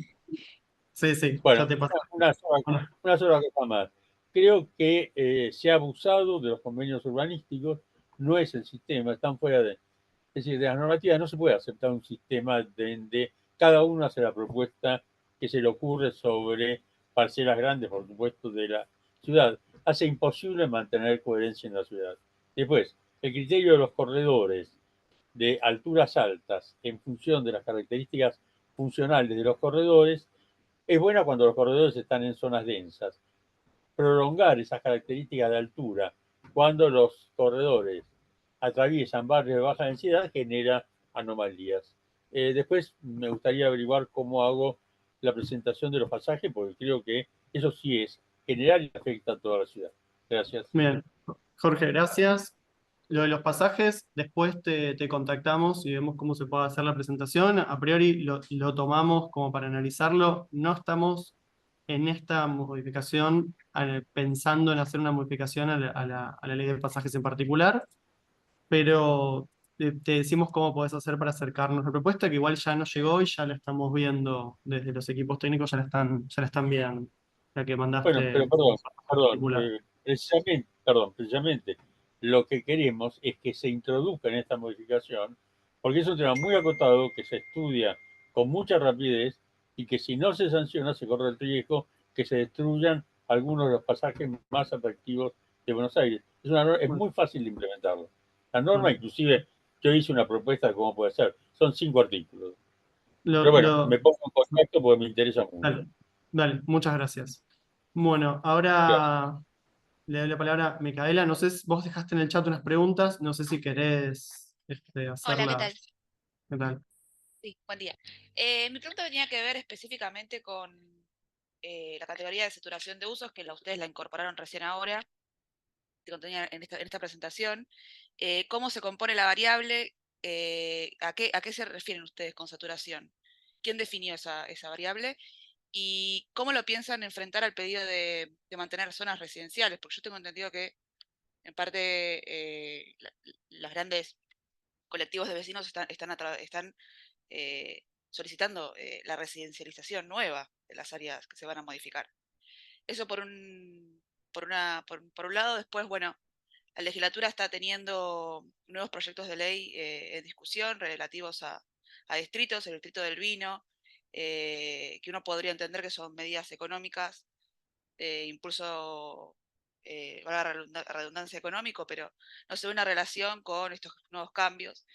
sí, Bueno, ya te pasé. una sola cosa más. Creo que se ha abusado de los convenios urbanísticos, no es el sistema, están fuera de. Es decir, de las normativas no se puede aceptar un sistema donde cada uno hace la propuesta que se le ocurre sobre parcelas grandes, por supuesto, de la ciudad. Hace imposible mantener coherencia en la ciudad. Después, el criterio de los corredores de alturas altas en función de las características funcionales de los corredores es buena cuando los corredores están en zonas densas. Prolongar esas características de altura cuando los corredores atraviesan barrios de baja densidad genera anomalías. Después me gustaría averiguar cómo hago la presentación de los pasajes, porque creo que eso sí es general y afecta a toda la ciudad. Gracias. Bien, Jorge, gracias. Lo de los pasajes, después te contactamos y vemos cómo se puede hacer la presentación. A priori lo tomamos como para analizarlo. No estamos en esta modificación pensando en hacer una modificación a la ley de pasajes en particular, pero te decimos cómo podés hacer para acercarnos a la propuesta, que igual ya nos llegó y ya la estamos viendo desde los equipos técnicos, ya la están viendo, la que Bueno, mandaste pero en perdón, particular. precisamente lo que queremos es que se introduzca en esta modificación, porque es un tema muy acotado que se estudia con mucha rapidez y que si no se sanciona se corre el riesgo que se destruyan algunos de los pasajes más atractivos de Buenos Aires. Es Bueno, muy fácil de implementarlo. La norma, bueno. inclusive, yo hice una propuesta de cómo puede ser. Son 5 artículos. Lo, Pero bueno, lo, me pongo en contacto porque me interesa mucho. dale, dale, muchas gracias. Bueno, ahora le doy la palabra a Micaela. No sé, vos dejaste en el chat unas preguntas, no sé si querés Hola, ¿qué tal? hacerlas. ¿Qué tal? Sí, buen día. Mi pregunta tenía que ver específicamente con la categoría de saturación de usos, que ustedes la incorporaron recién ahora, que contenía en esta presentación. ¿Cómo se compone la variable? ¿A qué se refieren ustedes con saturación? ¿Quién definió esa variable? ¿Y cómo lo piensan enfrentar al pedido de mantener zonas residenciales? Porque yo tengo entendido que, en parte, las grandes colectivos de vecinos están solicitando la residencialización nueva de las áreas que se van a modificar. Eso por un lado. Después, bueno, la legislatura está teniendo nuevos proyectos de ley en discusión relativos a distritos, el distrito del vino, que uno podría entender que son medidas económicas, impulso, valga la redundancia económico, pero no se ve una relación con estos nuevos cambios.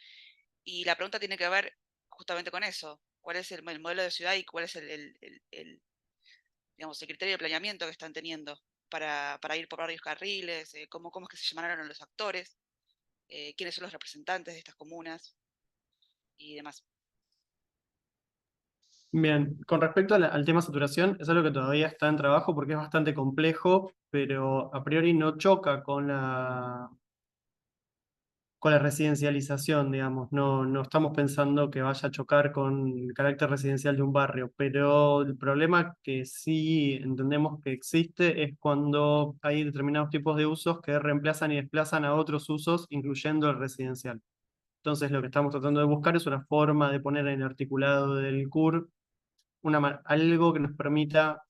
Y la pregunta tiene que ver justamente con eso. ¿Cuál es el modelo de ciudad y cuál es digamos, el criterio de planeamiento que están teniendo para ir por varios carriles, cómo es que se llamaron a los actores, quiénes son los representantes de estas comunas y demás. Bien, con respecto al tema saturación, es algo que todavía está en trabajo porque es bastante complejo, pero a priori no choca con la residencialización, digamos. No estamos pensando que vaya a chocar con el carácter residencial de un barrio, pero el problema que sí entendemos que existe es cuando hay determinados tipos de usos que reemplazan y desplazan a otros usos, incluyendo el residencial. Entonces, lo que estamos tratando de buscar es una forma de poner en el articulado del CUR algo que nos permita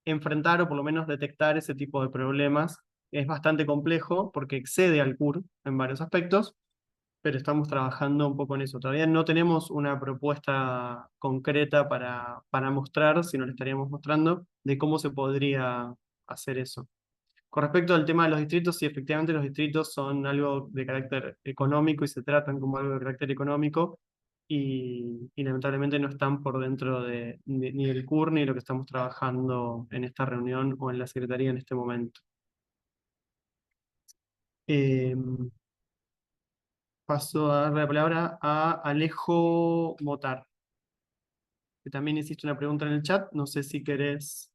enfrentar o por lo menos detectar ese tipo de problemas. Es bastante complejo porque excede al CUR en varios aspectos, pero estamos trabajando un poco en eso. Todavía no tenemos una propuesta concreta para mostrar, si no le estaríamos mostrando, de cómo se podría hacer eso. Con respecto al tema de los distritos, sí, efectivamente los distritos son algo de carácter económico y se tratan como algo de carácter económico y lamentablemente no están por dentro ni del CUR ni de lo que estamos trabajando en esta reunión o en la Secretaría en este momento. Paso a darle la palabra a Alejo Motar, que también hiciste una pregunta en el chat. No sé si querés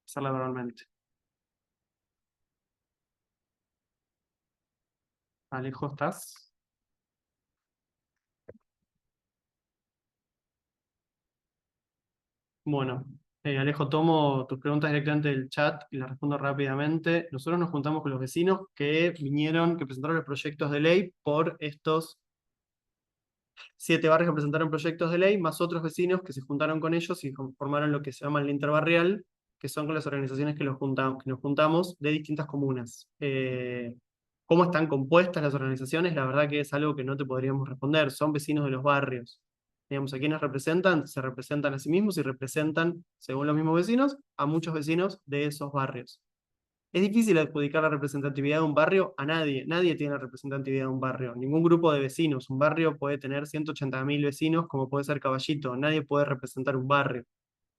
hacerla verbalmente. Alejo, ¿estás? Bueno, Alejo, tomo tus preguntas directamente del chat y las respondo rápidamente. Nosotros nos juntamos con los vecinos que presentaron los proyectos de ley por estos 7 barrios que presentaron proyectos de ley, más otros vecinos que se juntaron con ellos y formaron lo que se llama el interbarrial, que son con las organizaciones que nos juntamos de distintas comunas. ¿Cómo están compuestas las organizaciones? La verdad que es algo que no te podríamos responder. Son vecinos de los barrios. Digamos, ¿a quiénes representan? Se representan a sí mismos y representan, según los mismos vecinos, a muchos vecinos de esos barrios. Es difícil adjudicar la representatividad de un barrio a nadie. Nadie tiene la representatividad de un barrio. Ningún grupo de vecinos. Un barrio puede tener 180.000 vecinos, como puede ser Caballito. Nadie puede representar un barrio.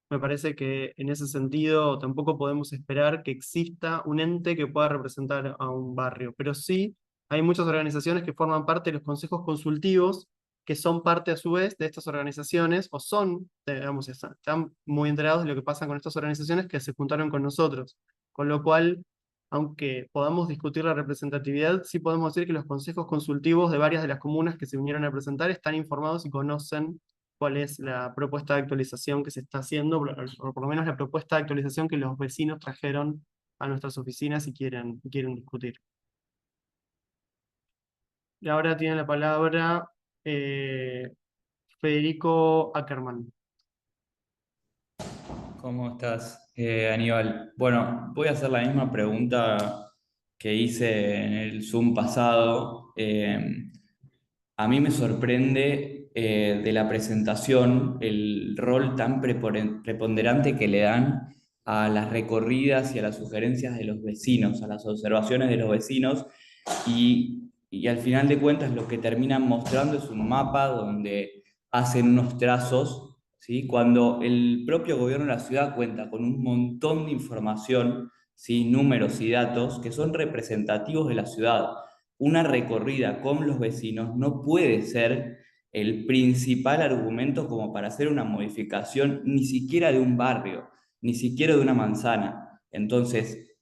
Me parece que en ese sentido tampoco podemos esperar que exista un ente que pueda representar a un barrio. Pero sí hay muchas organizaciones que forman parte de los consejos consultivos, que son parte a su vez de estas organizaciones, o son, digamos, están muy enterados de lo que pasa con estas organizaciones que se juntaron con nosotros. Con lo cual, aunque podamos discutir la representatividad, sí podemos decir que los consejos consultivos de varias de las comunas que se vinieron a presentar están informados y conocen cuál es la propuesta de actualización que se está haciendo, o por lo menos la propuesta de actualización que los vecinos trajeron a nuestras oficinas y quieren discutir. Y ahora tiene la palabra Federico Ackerman. ¿Cómo estás, Aníbal? Bueno, voy a hacer la misma pregunta que hice en el Zoom pasado. A mí me sorprende de la presentación el rol tan preponderante que le dan a las recorridas y a las sugerencias de los vecinos, a las observaciones de los vecinos, y al final de cuentas lo que terminan mostrando es un mapa donde hacen unos trazos, ¿sí? Cuando el propio gobierno de la ciudad cuenta con un montón de información, ¿sí? Números y datos que son representativos de la ciudad. Una recorrida con los vecinos no puede ser el principal argumento como para hacer una modificación ni siquiera de un barrio, ni siquiera de una manzana. Entonces,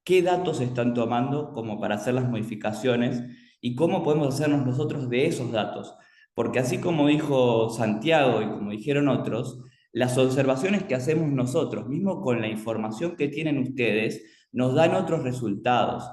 ¿qué datos están tomando como para hacer las modificaciones y cómo podemos hacernos nosotros de esos datos? Porque así como dijo Santiago y como dijeron otros, las observaciones que hacemos nosotros, mismo con la información que tienen ustedes, nos dan otros resultados.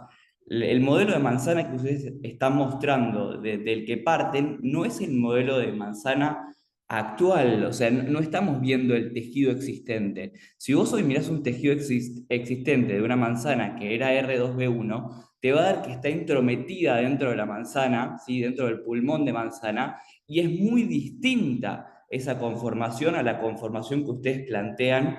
El modelo de manzana que ustedes están mostrando, del que parten, no es el modelo de manzana actual, o sea, no estamos viendo el tejido existente. Si vos hoy mirás un tejido existente de una manzana que era R2B1, te va a dar que está intrometida dentro de la manzana, ¿sí? Dentro del pulmón de manzana, y es muy distinta esa conformación a la conformación que ustedes plantean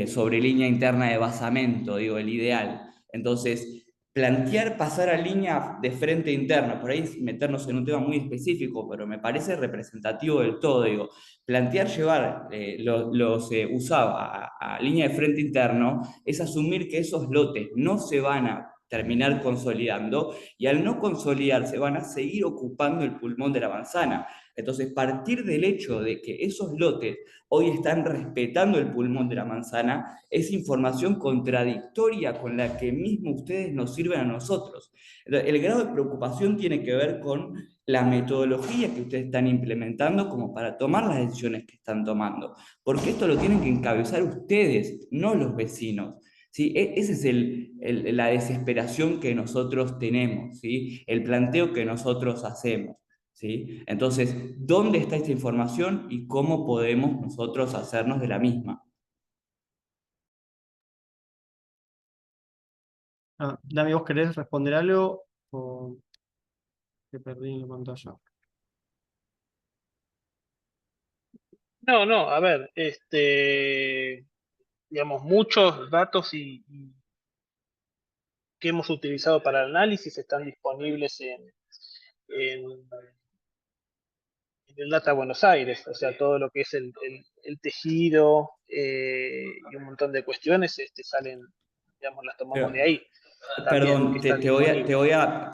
sobre línea interna de basamento, digo, el ideal. Entonces, plantear pasar a línea de frente interna, por ahí es meternos en un tema muy específico, pero me parece representativo del todo, digo, plantear llevar los USAV a línea de frente interno es asumir que esos lotes no se van a terminar consolidando y al no consolidarse van a seguir ocupando el pulmón de la manzana. Entonces, partir del hecho de que esos lotes hoy están respetando el pulmón de la manzana es información contradictoria con la que mismo ustedes nos sirven a nosotros. El grado de preocupación tiene que ver con la metodología que ustedes están implementando como para tomar las decisiones que están tomando, porque esto lo tienen que encabezar ustedes, no los vecinos. ¿Sí? Esa es la desesperación que nosotros tenemos, ¿sí? El planteo que nosotros hacemos. ¿Sí? Entonces, ¿dónde está esta información y cómo podemos nosotros hacernos de la misma? Dami, ¿vos querés responder algo? O que perdí en la pantalla. No, a ver, digamos, muchos datos que hemos utilizado para el análisis están disponibles en el Data Buenos Aires, o sea, todo lo que es el tejido y un montón de cuestiones salen, digamos, las tomamos de Pero, ahí. También perdón, está disponible.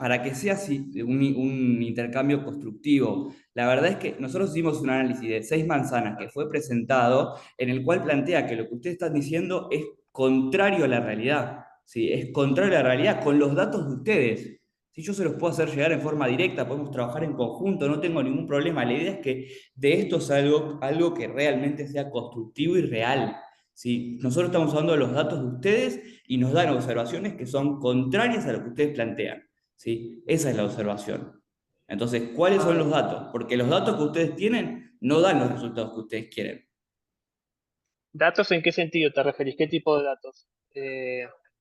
para que sea así, un intercambio constructivo, la verdad es que nosotros hicimos un análisis de 6 manzanas que fue presentado, en el cual plantea que lo que ustedes están diciendo es contrario a la realidad, ¿sí? Es contrario a la realidad con los datos de ustedes. Si yo se los puedo hacer llegar en forma directa, podemos trabajar en conjunto, no tengo ningún problema. La idea es que de esto salga algo que realmente sea constructivo y real. ¿Sí? Nosotros estamos usando los datos de ustedes y nos dan observaciones que son contrarias a lo que ustedes plantean. ¿Sí? Esa es la observación. Entonces, ¿cuáles son los datos? Porque los datos que ustedes tienen no dan los resultados que ustedes quieren. ¿Datos en qué sentido te referís? ¿Qué tipo de datos?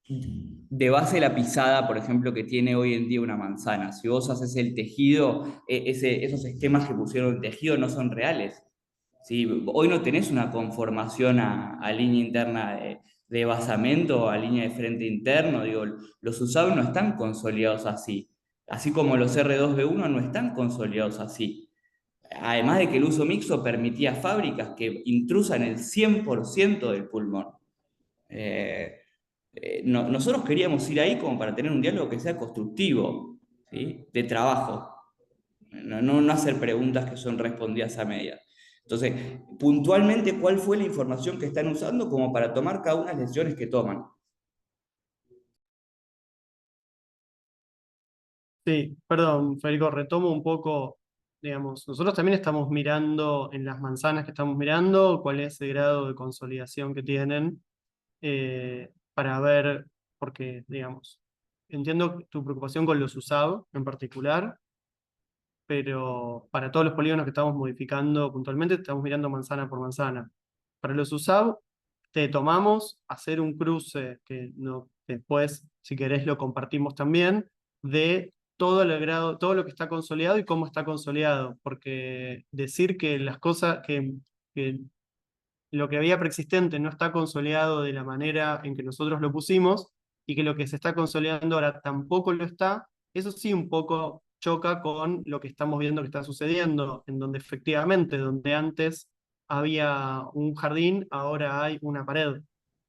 De base la pisada, por ejemplo, que tiene hoy en día una manzana. Si vos haces el tejido, esos esquemas que pusieron el tejido no son reales. ¿Sí? Hoy no tenés una conformación a línea interna de basamento, a línea de frente interno. Digo, los USAV no están consolidados así. Así como los R2B1 no están consolidados así. Además de que el uso mixto permitía fábricas que intrusan el 100% del pulmón. Nosotros queríamos ir ahí como para tener un diálogo que sea constructivo, ¿sí? De trabajo, no hacer preguntas que son respondidas a medias. Entonces, puntualmente, ¿cuál fue la información que están usando como para tomar cada una de las decisiones que toman? Sí, perdón, Federico, retomo un poco, digamos, nosotros también estamos mirando en las manzanas que estamos mirando cuál es el grado de consolidación que tienen para ver, porque, digamos, entiendo tu preocupación con los usados en particular, pero para todos los polígonos que estamos modificando puntualmente, estamos mirando manzana por manzana. Para los USAV, te tomamos hacer un cruce, que no, después, si querés, lo compartimos también, de todo el grado, todo lo que está consolidado y cómo está consolidado, porque decir que las cosas, que lo que había preexistente no está consolidado de la manera en que nosotros lo pusimos y que lo que se está consolidando ahora tampoco lo está, eso sí un poco choca con lo que estamos viendo que está sucediendo, en donde efectivamente, donde antes había un jardín, ahora hay una pared.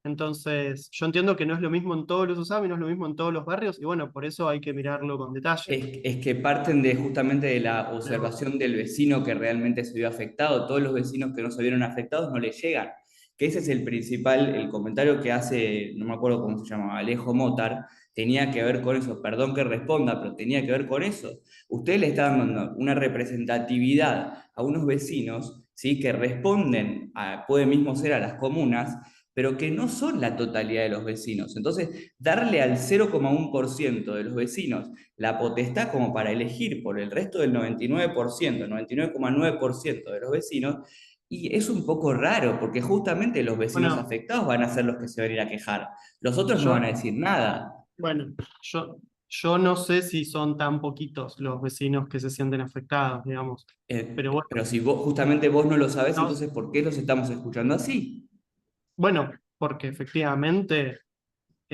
Entonces, yo entiendo que no es lo mismo en todos los usados y no es lo mismo en todos los barrios, y bueno, por eso hay que mirarlo con detalle. Es que parten justamente de la observación del vecino que realmente se vio afectado. Todos los vecinos que no se vieron afectados no les llegan. Que ese es el comentario que hace, no me acuerdo cómo se llama, Alejo Motar, tenía que ver con eso. Perdón que responda, pero tenía que ver con eso. Ustedes le están dando una representatividad a unos vecinos, ¿sí? Que responden, puede mismo ser a las comunas, pero que no son la totalidad de los vecinos. Entonces, darle al 0,1% de los vecinos la potestad como para elegir por el resto del 99%, 99,9% de los vecinos, y es un poco raro, porque justamente los vecinos Bueno, afectados van a ser los que se van a ir a quejar. Los otros no yo, van a decir nada. bueno, yo no sé si son tan poquitos los vecinos que se sienten afectados, digamos. Pero bueno, Pero si justamente vos no lo sabés, no, entonces ¿por qué los estamos escuchando así? bueno, porque efectivamente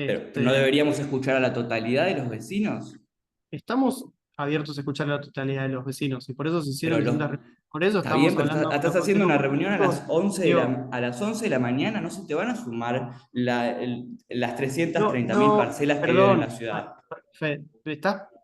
Pero ¿no deberíamos escuchar a la totalidad de los vecinos? Estamos abiertos a escuchar la totalidad de los vecinos y por eso se hicieron Pero distintas reuniones. Por eso está bien, estamos pero hablando estás con haciendo temas una más reunión a las técnicos. 11 Digo, a las 11 de la mañana, no se te van a sumar las no, 330.000 parcelas que viven en la perdón, ciudad. Fe,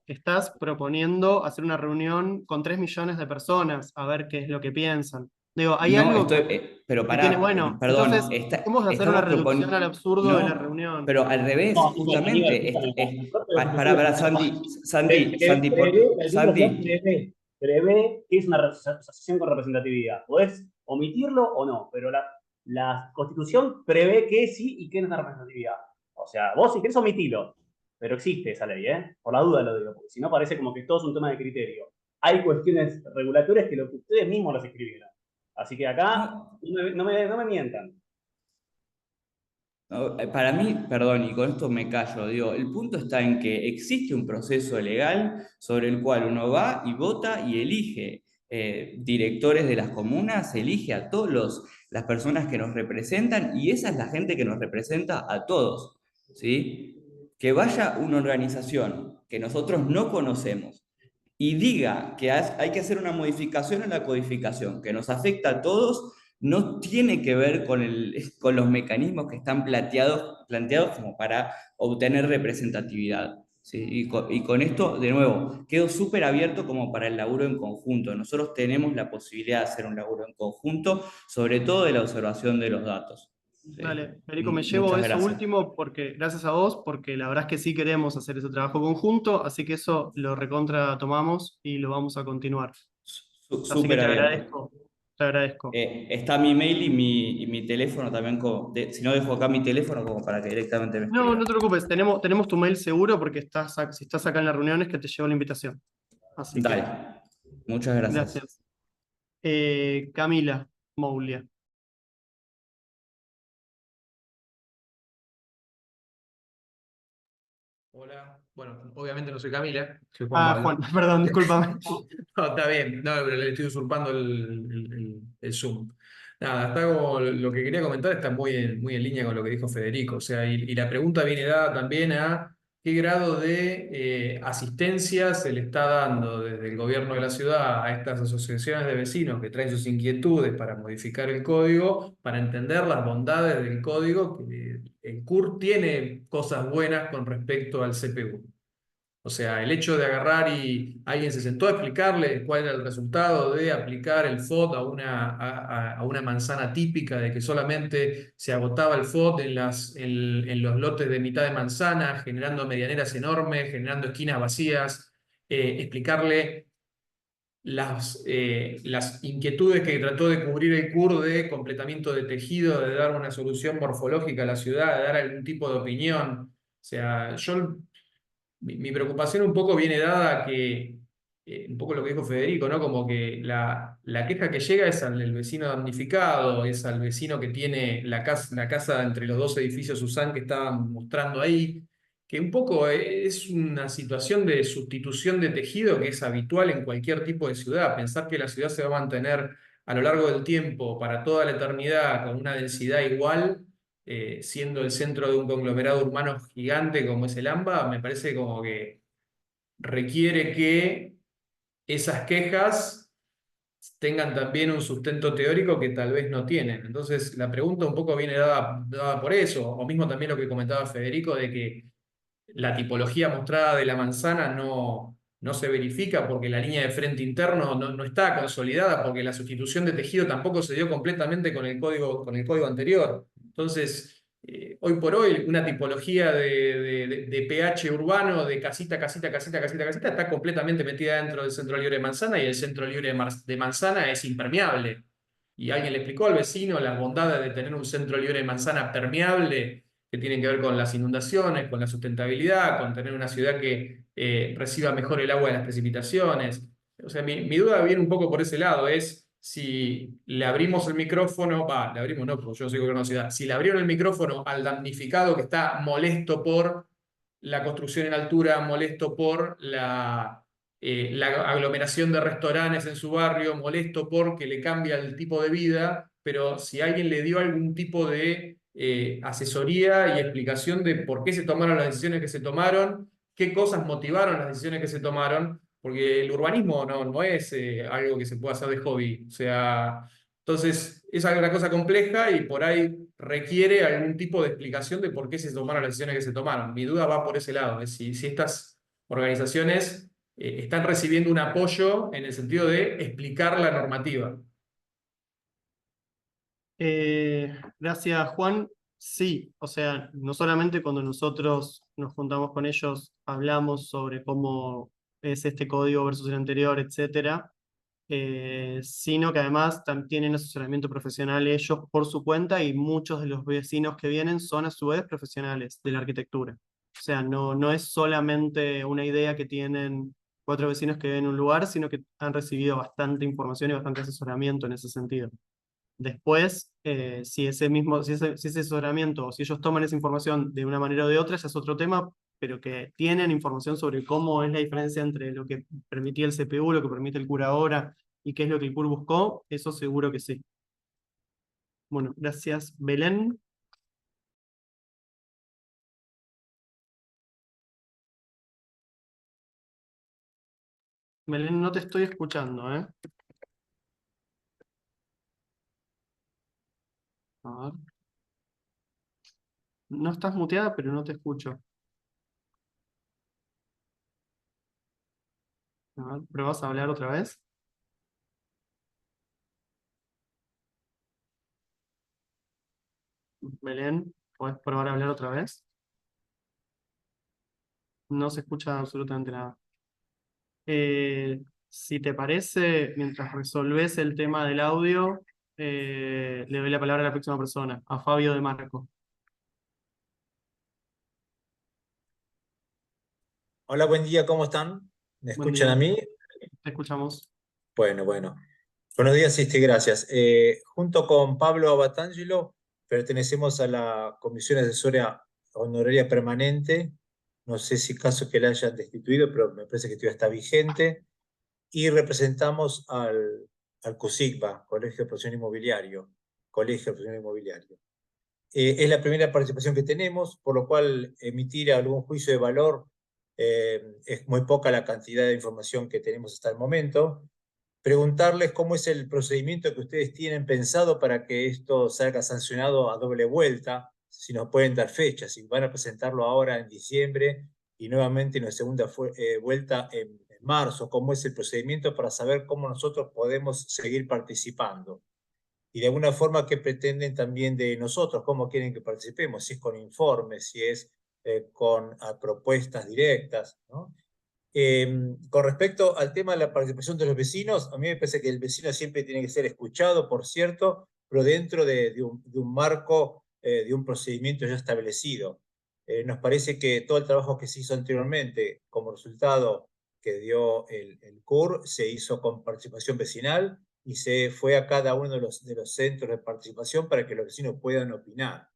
estás proponiendo hacer una reunión con 3 millones de personas a ver qué es lo que piensan. Digo, hay No, algo pero que tiene, pará, bueno, entonces perdón, dejemos de hacer una estamos reducción al proponiendo, absurdo de la no, reunión. pero al revés, No, Aníbal, justamente, escúchame, la propia pará, Santi, El artículo 2 Santi, prevé que es una asociación con representatividad. Podés omitirlo o no, pero la Constitución prevé que sí y que no es una representatividad. O sea, vos si querés omitilo, pero existe esa ley, ¿eh? Por la duda lo digo, porque si no parece como que todo es un tema de criterio. Hay cuestiones regulatorias que lo que ustedes mismos las escribieron. Así que acá no, no me mientan. no, para mí, perdón, y con esto me callo, digo, el punto está en que existe un proceso legal sobre el cual uno va y vota y elige directores de las comunas, elige a todas las personas que nos representan y esa es la gente que nos representa a todos, ¿sí? Que vaya una organización que nosotros no conocemos y diga que hay que hacer una modificación en la codificación que nos afecta a todos, no tiene que ver con los mecanismos que están planteados como para obtener representatividad. ¿Sí? Y con esto, de nuevo, quedo súper abierto como para el laburo en conjunto. Nosotros tenemos la posibilidad de hacer un laburo en conjunto, sobre todo de la observación de los datos. ¿Sí? Dale, Federico, me llevo Muchas eso gracias. último porque, gracias a vos, porque la verdad es que sí queremos hacer ese trabajo conjunto, así que eso lo recontra tomamos y lo vamos a continuar. Así que Súper te abierto. agradezco, te agradezco. Está mi mail y mi teléfono también. Si no, dejo acá mi teléfono como para que directamente me No, escriban. no te preocupes, tenemos tu mail seguro porque si estás acá en la reunión es que te llevo la invitación. Así que, Dale. Muchas gracias. gracias. Camila Moulia. Hola, bueno, obviamente no soy Camila, soy Juan Pablo. Juan, perdón, discúlpame. No, está bien, no, pero le estoy usurpando el Zoom. Nada, está como lo que quería comentar está muy en línea con lo que dijo Federico. O sea, y la pregunta viene dada también a qué grado de asistencia se le está dando desde el gobierno de la ciudad a estas asociaciones de vecinos que traen sus inquietudes para modificar el código, para entender las bondades del código, que el CUR tiene cosas buenas con respecto al CPU. O sea, el hecho de agarrar y alguien se sentó a explicarle cuál era el resultado de aplicar el FOD a una manzana típica, de que solamente se agotaba el FOD en los lotes de mitad de manzana, generando medianeras enormes, generando esquinas vacías, explicarle las inquietudes que trató de cubrir el CUR de completamiento de tejido, de dar una solución morfológica a la ciudad, de dar algún tipo de opinión. O sea, mi preocupación un poco viene dada a que, un poco lo que dijo Federico, ¿no? Como que la queja que llega es al vecino damnificado, es al vecino que tiene la casa entre los dos edificios Susan que estaban mostrando ahí, que un poco es una situación de sustitución de tejido que es habitual en cualquier tipo de ciudad. Pensar que la ciudad se va a mantener a lo largo del tiempo para toda la eternidad con una densidad igual, siendo el centro de un conglomerado urbano gigante como es el AMBA, me parece como que requiere que esas quejas tengan también un sustento teórico que tal vez no tienen. Entonces, la pregunta un poco viene dada por eso, o mismo también lo que comentaba Federico, de que la tipología mostrada de la manzana no se verifica porque la línea de frente interno no está consolidada, porque la sustitución de tejido tampoco se dio completamente con el código anterior. Entonces, hoy por hoy, una tipología de pH urbano, de casita, casita, casita, casita, casita, está completamente metida dentro del centro libre de manzana y el centro libre de manzana es impermeable. Y alguien le explicó al vecino las bondades de tener un centro libre de manzana permeable, que tienen que ver con las inundaciones, con la sustentabilidad, con tener una ciudad que reciba mejor el agua de las precipitaciones. O sea, mi duda viene un poco por ese lado, es si le abrimos el micrófono, le abrimos no, porque yo soy gobierno de ciudad, si le abrieron el micrófono al damnificado que está molesto por la construcción en altura, molesto por la aglomeración de restaurantes en su barrio, molesto porque le cambia el tipo de vida, pero si alguien le dio algún tipo de asesoría y explicación de por qué se tomaron las decisiones que se tomaron, qué cosas motivaron las decisiones que se tomaron, porque el urbanismo no es algo que se pueda hacer de hobby. O sea, entonces es una cosa compleja y por ahí requiere algún tipo de explicación de por qué se tomaron las decisiones que se tomaron. Mi duda va por ese lado, es si estas organizaciones están recibiendo un apoyo en el sentido de explicar la normativa. Gracias, Juan. Sí, o sea, no solamente cuando nosotros nos juntamos con ellos, hablamos sobre cómo es este código versus el anterior, etcétera, sino que además tienen asesoramiento profesional ellos por su cuenta y muchos de los vecinos que vienen son a su vez profesionales de la arquitectura. O sea, no es solamente una idea que tienen 4 vecinos que ven en un lugar, sino que han recibido bastante información y bastante asesoramiento en ese sentido. Después, si ese asesoramiento, o si ellos toman esa información de una manera o de otra, ya es otro tema, pero que tienen información sobre cómo es la diferencia entre lo que permitía el CPU, lo que permite el CUR ahora, y qué es lo que el CUR buscó, eso seguro que sí. Bueno, gracias. Belén. Belén, no te estoy escuchando, ¿eh? A ver. No estás muteada, pero no te escucho. A ver, ¿pruebas a hablar otra vez? Belén, ¿podés probar a hablar otra vez? No se escucha absolutamente nada. Si te parece, mientras resolves el tema del audio, le doy la palabra a la próxima persona, a Fabio de Marco. Hola, buen día, ¿cómo están? ¿Me Buen escuchan día, a mí? te escuchamos. Bueno. Buenos días, gracias. Junto con Pablo Abatangelo, pertenecemos a la Comisión Asesora Honoraria Permanente. No sé si caso que la hayan destituido, pero me parece que todavía está vigente. Y representamos al COSIGBA, Colegio de Profesión Inmobiliario. Colegio de Profesión Inmobiliario. Es la primera participación que tenemos, por lo cual emitir algún juicio de valor es muy poca la cantidad de información que tenemos hasta el momento. Preguntarles cómo es el procedimiento que ustedes tienen pensado para que esto salga sancionado a doble vuelta, si nos pueden dar fechas, si van a presentarlo ahora en diciembre y nuevamente en una segunda vuelta en marzo, cómo es el procedimiento para saber cómo nosotros podemos seguir participando. Y de alguna forma, ¿qué pretenden también de nosotros? ¿Cómo quieren que participemos? Si es con informes, si es con propuestas directas, ¿no? Con respecto al tema de la participación de los vecinos, a mí me parece que el vecino siempre tiene que ser escuchado, por cierto, pero dentro de un marco, de un procedimiento ya establecido. Nos parece que todo el trabajo que se hizo anteriormente, como resultado que dio el CUR, se hizo con participación vecinal y se fue a cada uno de los centros de participación para que los vecinos puedan opinar.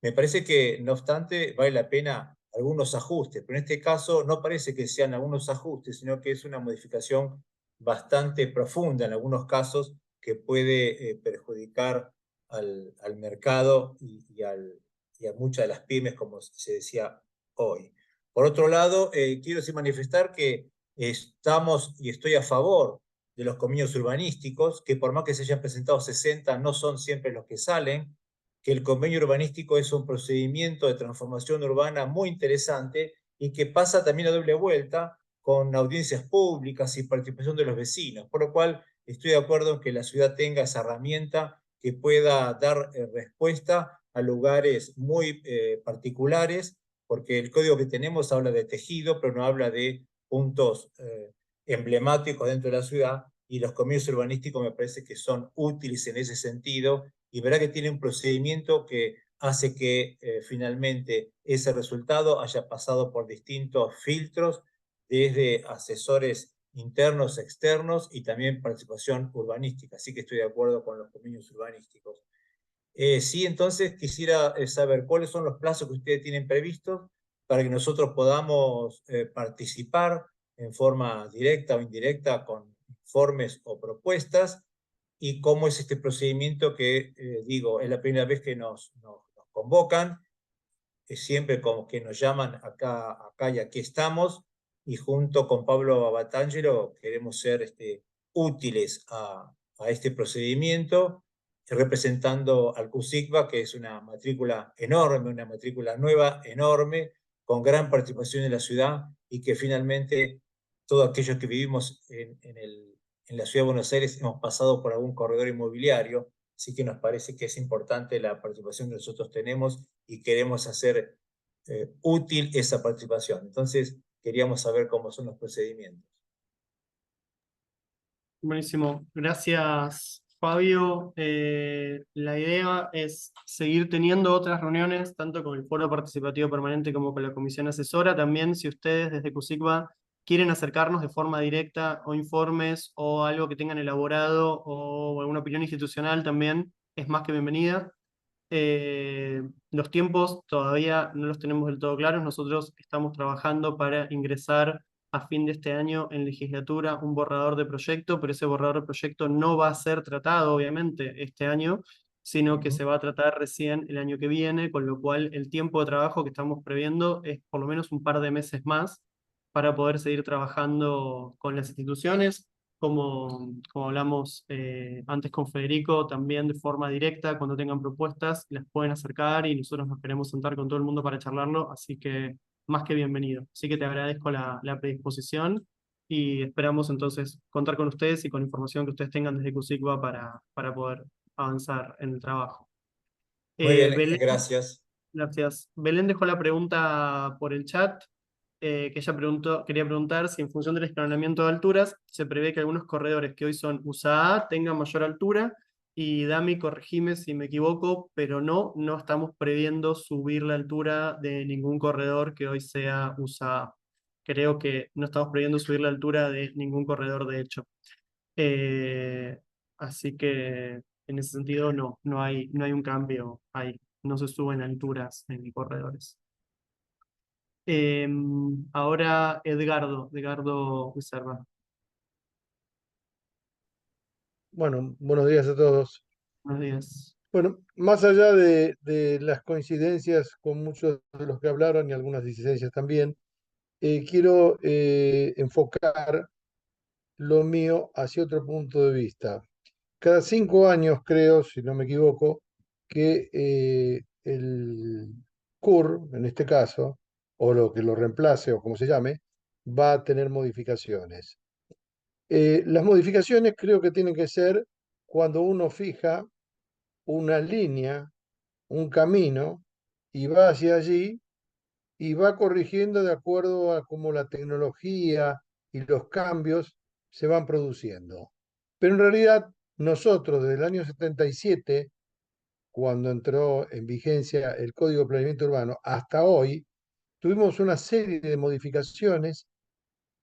Me parece que, no obstante, vale la pena algunos ajustes, pero en este caso no parece que sean algunos ajustes, sino que es una modificación bastante profunda en algunos casos que puede perjudicar al mercado y a muchas de las pymes, como se decía hoy. Por otro lado, quiero sí manifestar que estamos y estoy a favor de los convenios urbanísticos, que por más que se hayan presentado 60, no son siempre los que salen, que el convenio urbanístico es un procedimiento de transformación urbana muy interesante y que pasa también a doble vuelta con audiencias públicas y participación de los vecinos, por lo cual estoy de acuerdo en que la ciudad tenga esa herramienta que pueda dar respuesta a lugares muy particulares, porque el código que tenemos habla de tejido, pero no habla de puntos emblemáticos dentro de la ciudad, y los convenios urbanísticos me parece que son útiles en ese sentido, y verá que tiene un procedimiento que hace que finalmente ese resultado haya pasado por distintos filtros, desde asesores internos, externos y también participación urbanística. Así que estoy de acuerdo con los convenios urbanísticos. Sí, entonces quisiera saber cuáles son los plazos que ustedes tienen previstos para que nosotros podamos participar en forma directa o indirecta con informes o propuestas, y cómo es este procedimiento que, digo, es la primera vez que nos convocan, siempre como que nos llaman acá y aquí estamos, y junto con Pablo Abatangelo queremos ser útiles a este procedimiento, representando al CUSICBA, que es una matrícula enorme, una matrícula nueva, enorme, con gran participación en la ciudad, y que finalmente todos aquellos que vivimos en la ciudad de Buenos Aires hemos pasado por algún corredor inmobiliario, así que nos parece que es importante la participación que nosotros tenemos y queremos hacer útil esa participación. Entonces, queríamos saber cómo son los procedimientos. Buenísimo. Gracias, Fabio. La idea es seguir teniendo otras reuniones, tanto con el Foro Participativo Permanente como con la Comisión Asesora. También, si ustedes desde CUSICBA quieren acercarnos de forma directa o informes o algo que tengan elaborado o alguna opinión institucional, también es más que bienvenida. Los tiempos todavía no los tenemos del todo claros. Nosotros estamos trabajando para ingresar a fin de este año en legislatura un borrador de proyecto, pero ese borrador de proyecto no va a ser tratado, obviamente, este año, sino que se va a tratar recién el año que viene, con lo cual el tiempo de trabajo que estamos previendo es por lo menos un par de meses más para poder seguir trabajando con las instituciones, como hablamos antes con Federico, también de forma directa, cuando tengan propuestas, las pueden acercar y nosotros nos queremos sentar con todo el mundo para charlarlo, así que más que bienvenido. Así que te agradezco la predisposición y esperamos entonces contar con ustedes y con información que ustedes tengan desde CUSICBA para poder avanzar en el trabajo. Muy bien, Belén, gracias. gracias. Belén dejó la pregunta por el chat, que ella quería preguntar si en función del escalonamiento de alturas se prevé que algunos corredores que hoy son USA tengan mayor altura. Y Dami, corregime si me equivoco, pero no estamos previendo subir la altura de ningún corredor que hoy sea USA. Creo que no estamos previendo subir la altura de ningún corredor, de hecho. Eh, Así que en ese sentido no hay un cambio ahí. No se suben alturas en corredores. Ahora Edgardo Userva. Bueno, buenos días a todos. Buenos días. Bueno, más allá de las coincidencias con muchos de los que hablaron y algunas disidencias también, quiero enfocar lo mío hacia otro punto de vista. Cada 5 años, creo, si no me equivoco, que el CUR, en este caso, o lo que lo reemplace o como se llame, va a tener modificaciones. Las modificaciones creo que tienen que ser cuando uno fija una línea, un camino, y va hacia allí y va corrigiendo de acuerdo a cómo la tecnología y los cambios se van produciendo. Pero en realidad nosotros desde el año 77, cuando entró en vigencia el Código de Planeamiento Urbano, hasta hoy, tuvimos una serie de modificaciones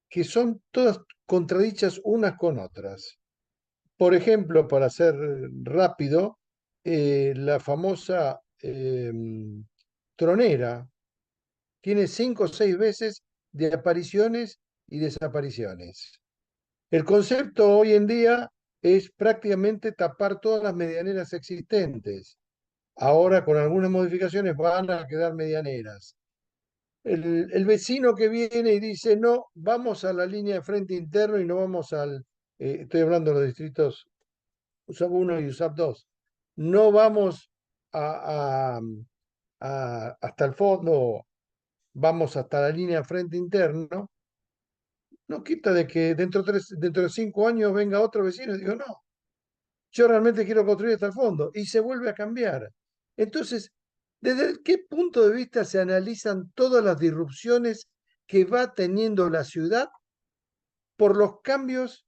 que son todas contradichas unas con otras. Por ejemplo, para ser rápido, la famosa tronera tiene 5 o 6 veces de apariciones y desapariciones. El concepto hoy en día es prácticamente tapar todas las medianeras existentes. Ahora, con algunas modificaciones, van a quedar medianeras. El vecino que viene y dice, no, vamos a la línea de frente interno y no vamos estoy hablando de los distritos USAP 1 y USAP 2, no vamos hasta el fondo, vamos hasta la línea de frente interno, no quita de que dentro de 5 años venga otro vecino y diga, no, yo realmente quiero construir hasta el fondo, y se vuelve a cambiar. Entonces, ¿desde qué punto de vista se analizan todas las disrupciones que va teniendo la ciudad por los cambios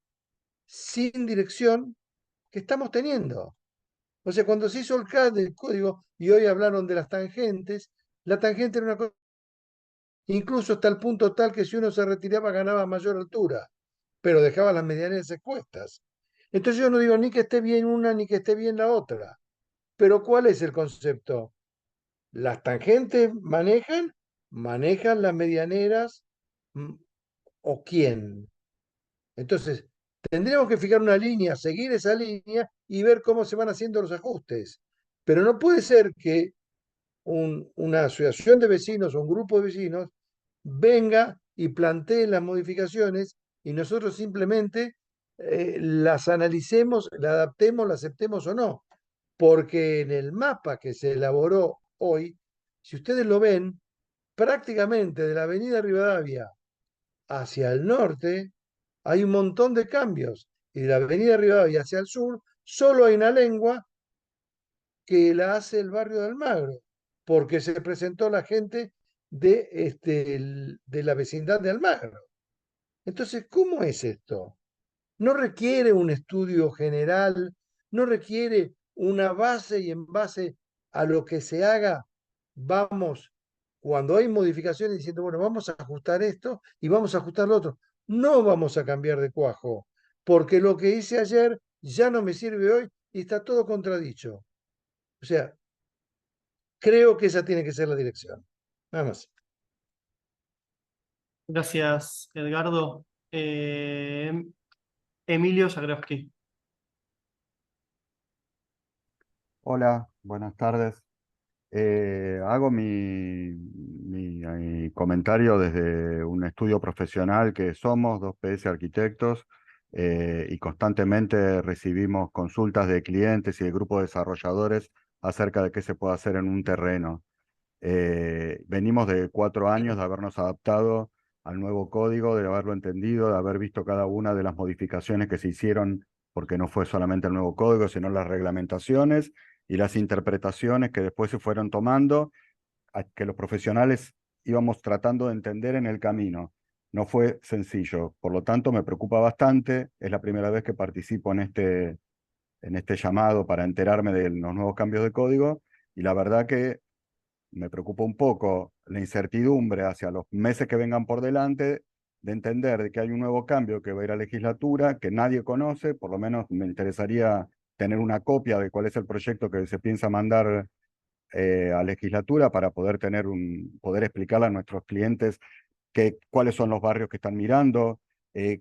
sin dirección que estamos teniendo? O sea, cuando se hizo el CAD del código, y hoy hablaron de las tangentes, la tangente era una cosa, incluso hasta el punto tal que si uno se retiraba ganaba mayor altura, pero dejaba las medianeras expuestas. Entonces yo no digo ni que esté bien una ni que esté bien la otra. Pero ¿cuál es el concepto? Las tangentes manejan las medianeras, o quién. Entonces, tendríamos que fijar una línea, seguir esa línea y ver cómo se van haciendo los ajustes. Pero no puede ser que una asociación de vecinos o un grupo de vecinos venga y plantee las modificaciones y nosotros simplemente las analicemos, las adaptemos, las aceptemos o no. Porque en el mapa que se elaboró hoy, si ustedes lo ven, prácticamente de la avenida Rivadavia hacia el norte hay un montón de cambios. Y de la avenida Rivadavia hacia el sur solo hay una lengua que la hace el barrio de Almagro, porque se presentó la gente de la vecindad de Almagro. Entonces, ¿cómo es esto? No requiere un estudio general, no requiere una base y en base a lo que se haga, vamos, cuando hay modificaciones diciendo, bueno, vamos a ajustar esto y vamos a ajustar lo otro. No vamos a cambiar de cuajo, porque lo que hice ayer ya no me sirve hoy y está todo contradicho. O sea, creo que esa tiene que ser la dirección. Nada más. Gracias, Edgardo. Emilio Jagroski. Hola, buenas tardes. Hago mi comentario desde un estudio profesional que somos 2PS Arquitectos y constantemente recibimos consultas de clientes y de grupos de desarrolladores acerca de qué se puede hacer en un terreno. Venimos de 4 años de habernos adaptado al nuevo código, de haberlo entendido, de haber visto cada una de las modificaciones que se hicieron, porque no fue solamente el nuevo código, sino las reglamentaciones y las interpretaciones que después se fueron tomando, que los profesionales íbamos tratando de entender en el camino. No fue sencillo, por lo tanto me preocupa bastante, es la primera vez que participo en este llamado para enterarme de los nuevos cambios de código, y la verdad que me preocupa un poco la incertidumbre hacia los meses que vengan por delante, de entender de que hay un nuevo cambio que va a ir a legislatura, que nadie conoce, por lo menos me interesaría tener una copia de cuál es el proyecto que se piensa mandar a legislatura para poder poder explicarle a nuestros clientes cuáles son los barrios que están mirando,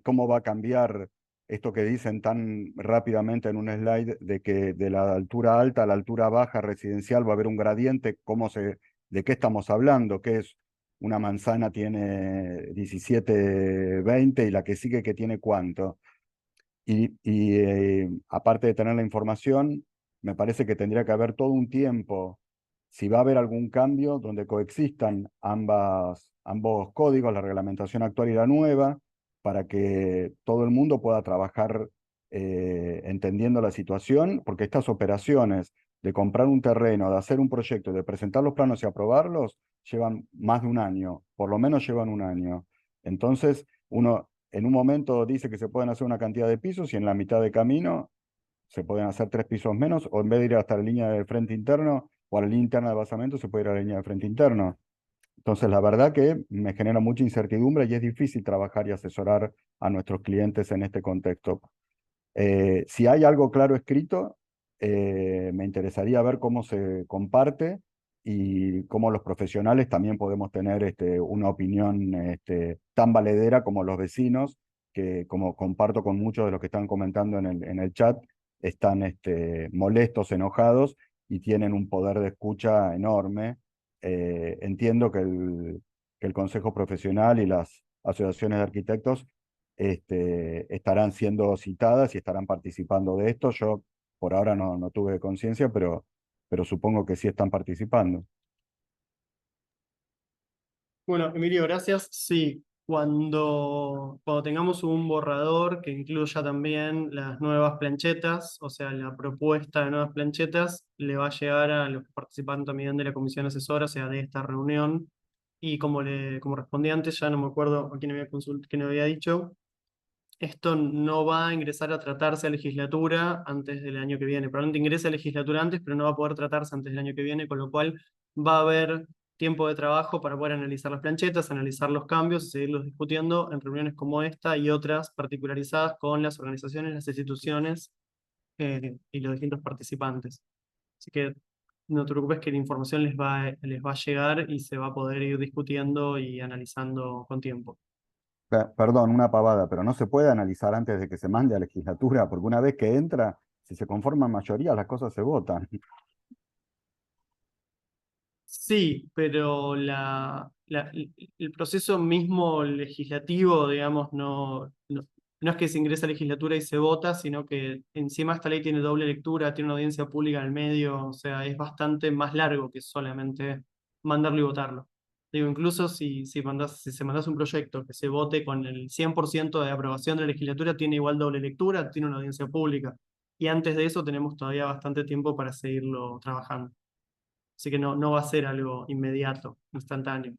cómo va a cambiar esto que dicen tan rápidamente en un slide de que de la altura alta a la altura baja residencial va a haber un gradiente, de qué estamos hablando, que es una manzana tiene 17, 20 y la que sigue que tiene cuánto. Aparte de tener la información, me parece que tendría que haber todo un tiempo, si va a haber algún cambio, donde coexistan ambos códigos, la reglamentación actual y la nueva, para que todo el mundo pueda trabajar entendiendo la situación, porque estas operaciones de comprar un terreno, de hacer un proyecto, de presentar los planos y aprobarlos, llevan más de un año, por lo menos llevan un año. Entonces, uno en un momento dice que se pueden hacer una cantidad de pisos y en la mitad de camino se pueden hacer 3 pisos menos, o en vez de ir hasta la línea de frente interno o a la línea interna de basamento, se puede ir a la línea de frente interno. Entonces, la verdad que me genera mucha incertidumbre y es difícil trabajar y asesorar a nuestros clientes en este contexto. Si hay algo claro escrito, me interesaría ver cómo se comparte y cómo los profesionales también podemos tener una opinión tan valedera como los vecinos, que como comparto con muchos de los que están comentando en el chat, están molestos, enojados y tienen un poder de escucha enorme. Entiendo que el Consejo Profesional y las asociaciones de arquitectos estarán siendo citadas y estarán participando de esto. Yo por ahora no tuve conciencia, pero supongo que sí están participando. Bueno, Emilio, gracias. Sí, cuando tengamos un borrador que incluya también las nuevas planchetas, o sea, la propuesta de nuevas planchetas, le va a llegar a los que participan también de la comisión asesora, o sea, de esta reunión. Y como respondí antes, ya no me acuerdo a quién había dicho, esto no va a ingresar a tratarse a legislatura antes del año que viene. Probablemente ingrese a legislatura antes, pero no va a poder tratarse antes del año que viene, con lo cual va a haber tiempo de trabajo para poder analizar las planchetas, analizar los cambios y seguirlos discutiendo en reuniones como esta y otras particularizadas con las organizaciones, las instituciones y los distintos participantes. Así que no te preocupes que la información les va a llegar y se va a poder ir discutiendo y analizando con tiempo. Perdón, una pavada, pero no se puede analizar antes de que se mande a legislatura, porque una vez que entra, si se conforman mayoría, las cosas se votan. Sí, pero el proceso mismo legislativo, digamos, no es que se ingresa a legislatura y se vota, sino que encima esta ley tiene doble lectura, tiene una audiencia pública en el medio, o sea, es bastante más largo que solamente mandarlo y votarlo. Digo, incluso si se mandas un proyecto que se vote con el 100% de aprobación de la legislatura, tiene igual doble lectura, tiene una audiencia pública. Y antes de eso tenemos todavía bastante tiempo para seguirlo trabajando. Así que no va a ser algo inmediato, instantáneo.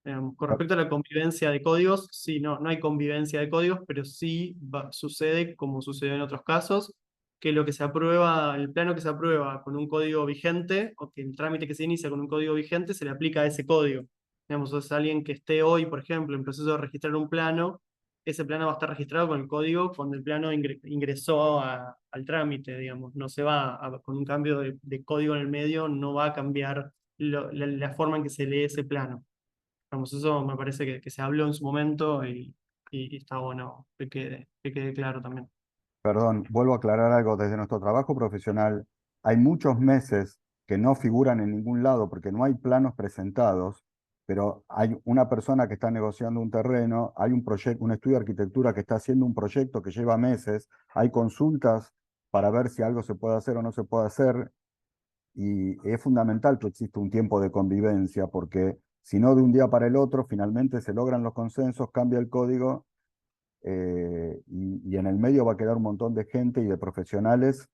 Con respecto a la convivencia de códigos, sí, no hay convivencia de códigos, pero sí sucede como sucedió en otros casos, que lo que se aprueba, el plano que se aprueba con un código vigente, o que el trámite que se inicia con un código vigente, se le aplica a ese código. Digamos, es alguien que esté hoy, por ejemplo, en proceso de registrar un plano, ese plano va a estar registrado con el código cuando el plano ingresó al trámite, digamos. No se va con un cambio de código en el medio, no va a cambiar la forma en que se lee ese plano. Vamos, eso me parece que se habló en su momento y está bueno que quede claro también. Perdón, vuelvo a aclarar algo. Desde nuestro trabajo profesional, hay muchos meses que no figuran en ningún lado porque no hay planos presentados, pero hay una persona que está negociando un terreno, hay un proyecto, un estudio de arquitectura que está haciendo un proyecto que lleva meses, hay consultas para ver si algo se puede hacer o no se puede hacer, y es fundamental que exista un tiempo de convivencia, porque si no, de un día para el otro, finalmente se logran los consensos, cambia el código, y en el medio va a quedar un montón de gente y de profesionales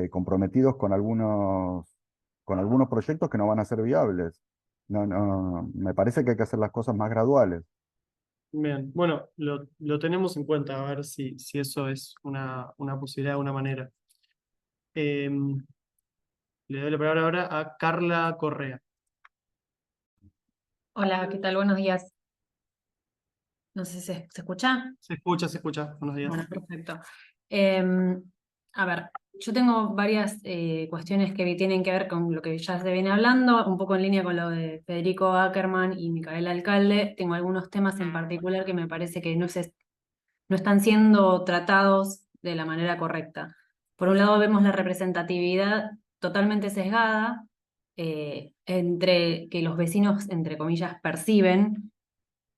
comprometidos con algunos proyectos que no van a ser viables. Me parece que hay que hacer las cosas más graduales. Bien, bueno, lo tenemos en cuenta, a ver si eso es una posibilidad, una manera. Le doy la palabra ahora a Carla Correa. Hola, ¿qué tal? Buenos días. No sé si se escucha. Se escucha. Buenos días. Bueno, perfecto. A ver, yo tengo varias cuestiones que tienen que ver con lo que ya se viene hablando, un poco en línea con lo de Federico Ackerman y Micaela Alcalde. Tengo algunos temas en particular que me parece que no están siendo tratados de la manera correcta. Por un lado vemos la representatividad totalmente sesgada entre que los vecinos, entre comillas, perciben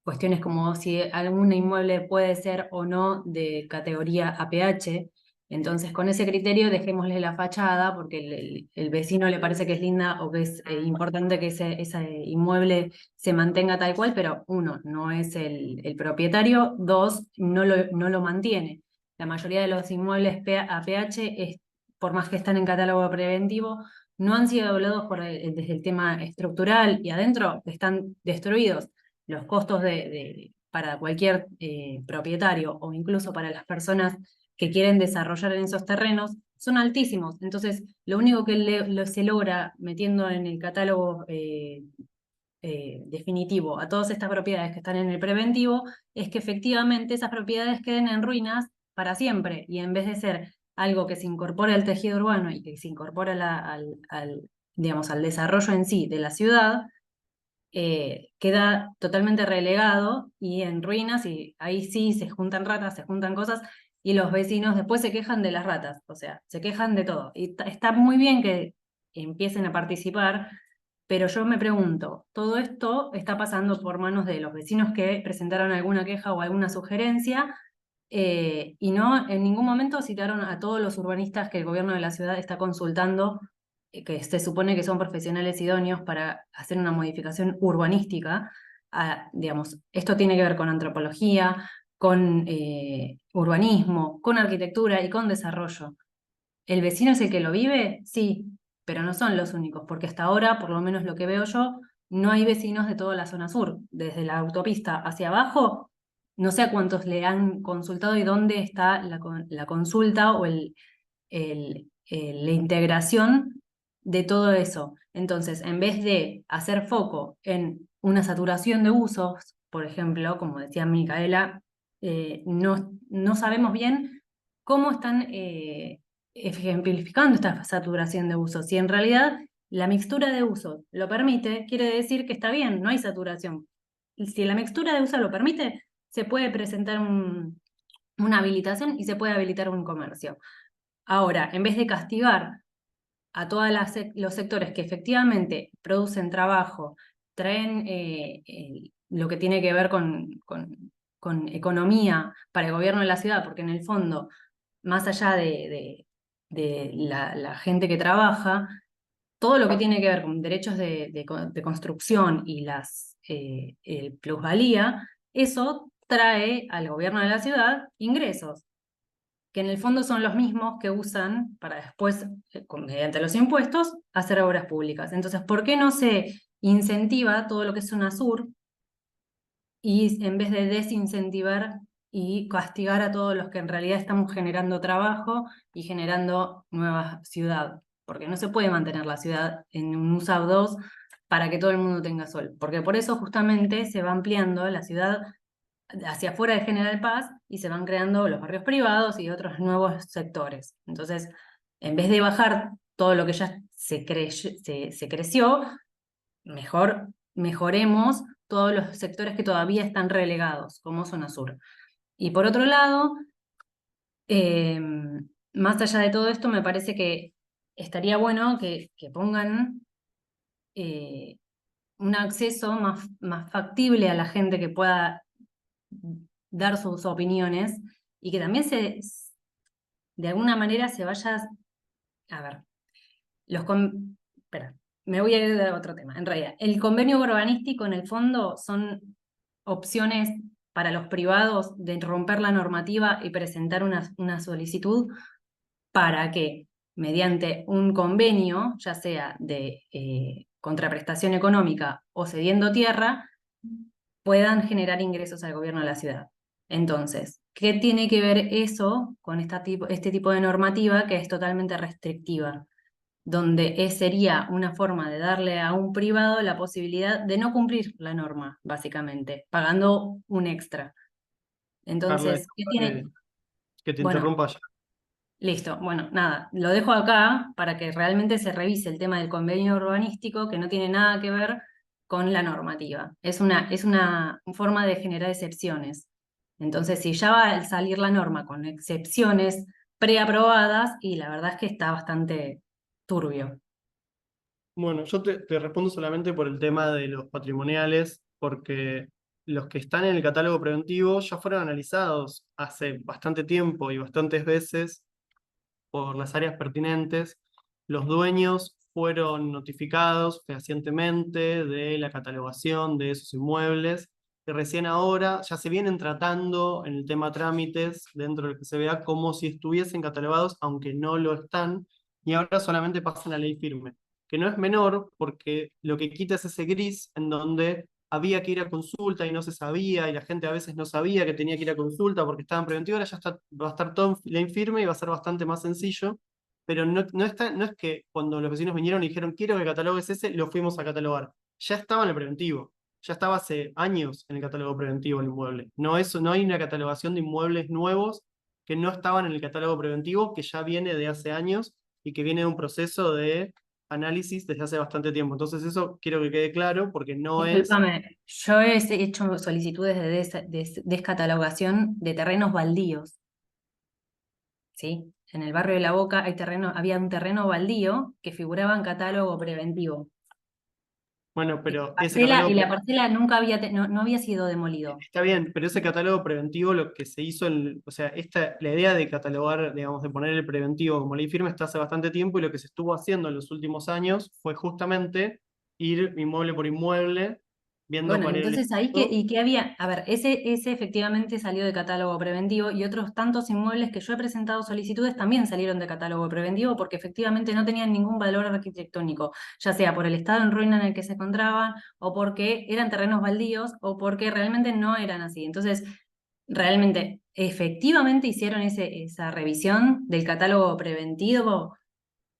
cuestiones como si algún inmueble puede ser o no de categoría APH. Entonces, con ese criterio, dejémosle la fachada, porque el vecino le parece que es linda o que es importante que ese inmueble se mantenga tal cual, pero uno, no es el propietario, dos, no lo mantiene. La mayoría de los inmuebles APH, por más que están en catálogo preventivo, no han sido evaluados desde el tema estructural y adentro están destruidos. Los costos para cualquier propietario o incluso para las personas que quieren desarrollar en esos terrenos son altísimos. Entonces, lo único que se logra metiendo en el catálogo definitivo a todas estas propiedades que están en el preventivo es que efectivamente esas propiedades queden en ruinas para siempre, y en vez de ser algo que se incorpore al tejido urbano y que se incorpore digamos, al desarrollo en sí de la ciudad, queda totalmente relegado y en ruinas, y ahí sí se juntan ratas, se juntan cosas, y los vecinos después se quejan de las ratas, o sea, se quejan de todo. Y está muy bien que empiecen a participar, pero yo me pregunto, ¿todo esto está pasando por manos de los vecinos que presentaron alguna queja o alguna sugerencia? Y no en ningún momento citaron a todos los urbanistas que el gobierno de la ciudad está consultando, que se supone que son profesionales idóneos para hacer una modificación urbanística. Digamos, esto tiene que ver con antropología, con urbanismo, con arquitectura y con desarrollo. ¿El vecino es el que lo vive? Sí, pero no son los únicos, porque hasta ahora, por lo menos lo que veo yo, no hay vecinos de toda la zona sur. Desde la autopista hacia abajo, no sé a cuántos le han consultado y dónde está la consulta o la integración de todo eso. Entonces, en vez de hacer foco en una saturación de usos, por ejemplo, como decía Micaela, no sabemos bien cómo están ejemplificando esta saturación de usos. Si en realidad la mixtura de usos lo permite, quiere decir que está bien, no hay saturación. Si la mixtura de usos lo permite, se puede presentar una habilitación y se puede habilitar un comercio. Ahora, en vez de castigar a todos los sectores que efectivamente producen trabajo, traen lo que tiene que ver con economía para el gobierno de la ciudad, porque en el fondo, más allá de la gente que trabaja, todo lo que tiene que ver con derechos de construcción y el plusvalía, eso trae al gobierno de la ciudad ingresos, que en el fondo son los mismos que usan para después, mediante los impuestos, hacer obras públicas. Entonces, ¿por qué no se incentiva todo lo que es UNASUR y en vez de desincentivar y castigar a todos los que en realidad estamos generando trabajo y generando nueva ciudad? Porque no se puede mantener la ciudad en un USAB 2 para que todo el mundo tenga sol, porque por eso justamente se va ampliando la ciudad hacia afuera de General Paz y se van creando los barrios privados y otros nuevos sectores. Entonces, en vez de bajar todo lo que ya se creció, mejoremos todos los sectores que todavía están relegados, como Zona Sur. Y por otro lado, más allá de todo esto, me parece que estaría bueno que pongan un acceso más factible a la gente que pueda dar sus opiniones y que también de alguna manera se vaya a ver, espera, me voy a ir a otro tema. En realidad, el convenio urbanístico en el fondo son opciones para los privados de romper la normativa y presentar una solicitud para que mediante un convenio, ya sea de contraprestación económica o cediendo tierra, puedan generar ingresos al gobierno de la ciudad. Entonces, ¿qué tiene que ver eso con este tipo de normativa que es totalmente restrictiva? Donde sería una forma de darle a un privado la posibilidad de no cumplir la norma, básicamente, pagando un extra. Carla, Entonces, ¿qué tiene? que te Bueno, interrumpa ya. listo, bueno, nada, lo dejo acá para que realmente se revise el tema del convenio urbanístico, que no tiene nada que ver con la normativa. Es una forma de generar excepciones. Entonces, si ya va a salir la norma con excepciones preaprobadas, y la verdad es que está bastante turbio. Bueno, yo te respondo solamente por el tema de los patrimoniales, porque los que están en el catálogo preventivo ya fueron analizados hace bastante tiempo y bastantes veces por las áreas pertinentes. Los dueños fueron notificados fehacientemente de la catalogación de esos inmuebles, y recién ahora ya se vienen tratando en el tema trámites dentro del que se vea como si estuviesen catalogados, aunque no lo están, y ahora solamente pasan a ley firme, que no es menor porque lo que quita es ese gris en donde había que ir a consulta y no se sabía, y la gente a veces no sabía que tenía que ir a consulta porque estaba en preventivo. Ahora ya va a estar todo en ley firme y va a ser bastante más sencillo, pero no es que cuando los vecinos vinieron y dijeron quiero que el catálogo es ese, lo fuimos a catalogar. Ya estaba en el preventivo, ya estaba hace años en el catálogo preventivo el inmueble. No hay una catalogación de inmuebles nuevos que no estaban en el catálogo preventivo, que ya viene de hace años y que viene de un proceso de análisis desde hace bastante tiempo. Entonces eso quiero que quede claro, porque no es... Discúlpame, yo he hecho solicitudes de descatalogación de terrenos baldíos. ¿Sí? En el barrio de La Boca había un terreno baldío que figuraba en catálogo preventivo. Bueno, pero ese catálogo... Y la parcela nunca no había sido demolido. Está bien, pero ese catálogo preventivo, lo que se hizo, o sea, la idea de catalogar, digamos, de poner el preventivo como ley firme está hace bastante tiempo, y lo que se estuvo haciendo en los últimos años fue justamente ir inmueble por inmueble, viendo Bueno, cuál era el entonces ahí ¿qué había? A ver, ese efectivamente salió de catálogo preventivo, y otros tantos inmuebles que yo he presentado solicitudes también salieron de catálogo preventivo porque efectivamente no tenían ningún valor arquitectónico, ya sea por el estado en ruina en el que se encontraban, o porque eran terrenos baldíos, o porque realmente no eran así. Entonces, realmente, efectivamente hicieron esa revisión del catálogo preventivo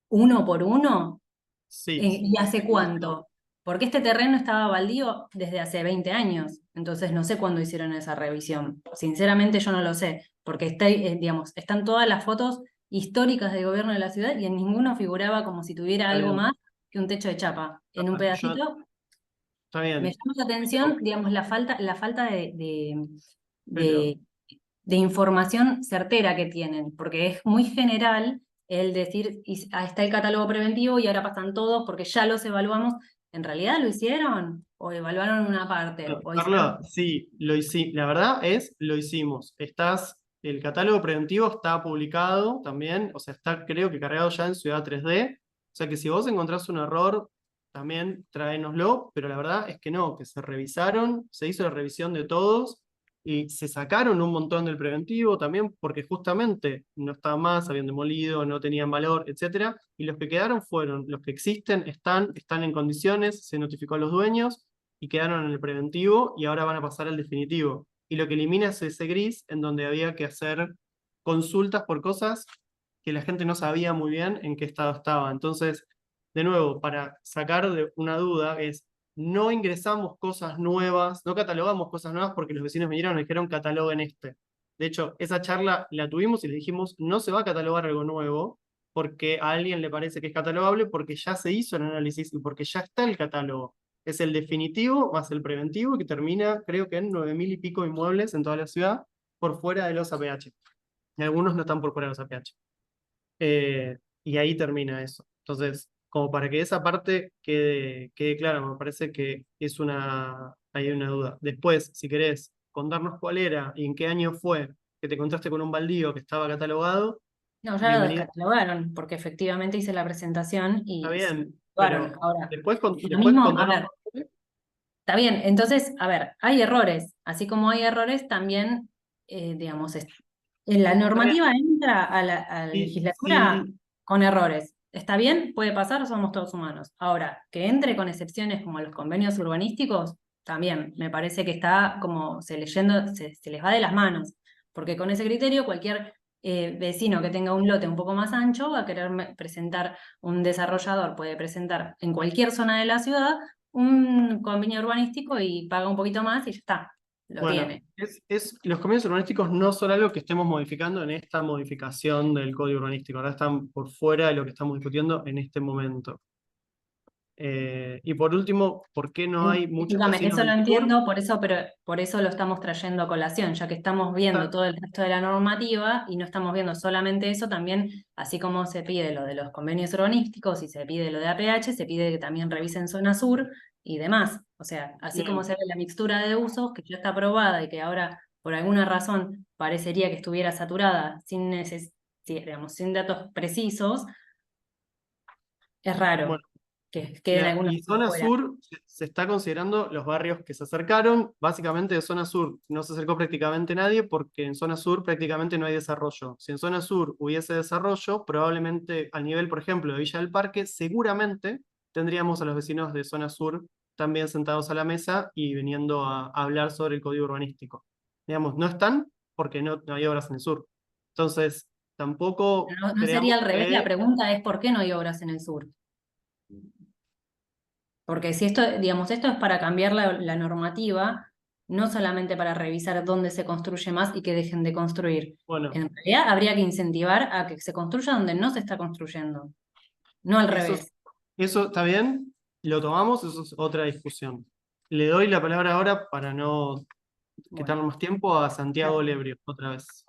uno por uno. Sí. ¿Y hace cuánto? Porque este terreno estaba baldío desde hace 20 años, entonces no sé cuándo hicieron esa revisión. Sinceramente yo no lo sé, porque digamos, están todas las fotos históricas del gobierno de la ciudad y en ninguno figuraba como si tuviera Está algo bien. más que un techo de chapa. En un pedacito Está bien. me llama la atención, digamos, la falta Pero- de información certera que tienen, porque es muy general el decir, está el catálogo preventivo y ahora pasan todos porque ya los evaluamos. ¿En realidad lo hicieron? ¿O evaluaron una parte? ¿O hicieron? Carla, sí, lo hicimos. La verdad es, lo hicimos. El catálogo preventivo está publicado también, o sea, está creo que cargado ya en Ciudad 3D. O sea que si vos encontrás un error, también tráenoslo, pero la verdad es que no, que se revisaron, se hizo la revisión de todos y se sacaron un montón del preventivo también porque justamente no estaban más, habían demolido, no tenían valor, etcétera. Y los que quedaron fueron, los que existen, están en condiciones, se notificó a los dueños y quedaron en el preventivo y ahora van a pasar al definitivo. Y lo que elimina es ese gris en donde había que hacer consultas por cosas que la gente no sabía muy bien en qué estado estaba. Entonces, de nuevo, para sacar de una duda es, no ingresamos cosas nuevas, no catalogamos cosas nuevas porque los vecinos vinieron y nos dijeron cataloguen este. De hecho, esa charla la tuvimos y le dijimos, no se va a catalogar algo nuevo porque a alguien le parece que es catalogable porque ya se hizo el análisis y porque ya está el catálogo. Es el definitivo más el preventivo que termina, creo que en 9.000 y pico inmuebles en toda la ciudad por fuera de los APH. Y algunos no están por fuera de los APH. Y ahí termina eso. Entonces, como para que esa parte quede clara, me parece que hay una duda. Después, si querés contarnos cuál era y en qué año fue que te encontraste con un baldío que estaba catalogado, No, ya lo bienvenido. descatalogaron, porque efectivamente hice la presentación y Está se bien, catalogaron. pero Ahora, después lo contarnos mismo, a cuál ver, fue. está bien, entonces, a ver, hay errores, así como hay errores, también, digamos, en la Está bien. normativa entra a la legislatura Sí, con errores. ¿Está bien? Puede pasar, somos todos humanos. Ahora, que entre con excepciones como los convenios urbanísticos, también me parece que está como se les va de las manos, porque con ese criterio cualquier vecino que tenga un lote un poco más ancho va a querer presentar, un desarrollador puede presentar en cualquier zona de la ciudad un convenio urbanístico y paga un poquito más y ya está, lo bueno, tiene. los convenios urbanísticos no son algo que estemos modificando en esta modificación del código urbanístico, ahora están por fuera de lo que estamos discutiendo en este momento. Y por último, ¿por qué no hay muchos Discúlpame, vecinos eso lo del sur? entiendo, pero por eso lo estamos trayendo a colación, ya que estamos viendo todo el resto de la normativa y no estamos viendo solamente eso, también, así como se pide lo de los convenios urbanísticos y se pide lo de APH, se pide que también revisen zona sur y demás. O sea, así como Bien. se ve la mixtura de usos, que ya está aprobada y que ahora, por alguna razón, parecería que estuviera saturada digamos, sin datos precisos, es raro Bueno, que queden algunos y zona fuera. sur se está considerando los barrios que se acercaron, básicamente de zona sur no se acercó prácticamente nadie porque en zona sur prácticamente no hay desarrollo. Si en zona sur hubiese desarrollo, probablemente al nivel, por ejemplo, de Villa del Parque, seguramente tendríamos a los vecinos de zona sur también sentados a la mesa y viniendo a hablar sobre el código urbanístico. Digamos, no están porque no hay obras en el sur. Entonces, tampoco No sería creamos al revés, la que... pregunta es ¿por qué no hay obras en el sur? Porque si esto, digamos, esto es para cambiar la normativa, no solamente para revisar dónde se construye más y que dejen de construir. Bueno, En realidad habría que incentivar a que se construya donde no se está construyendo, no al eso, revés. eso está bien, lo tomamos, eso es otra discusión. Le doy la palabra ahora para no quitarle Bueno, más tiempo a Santiago gracias. Lebrio, otra vez.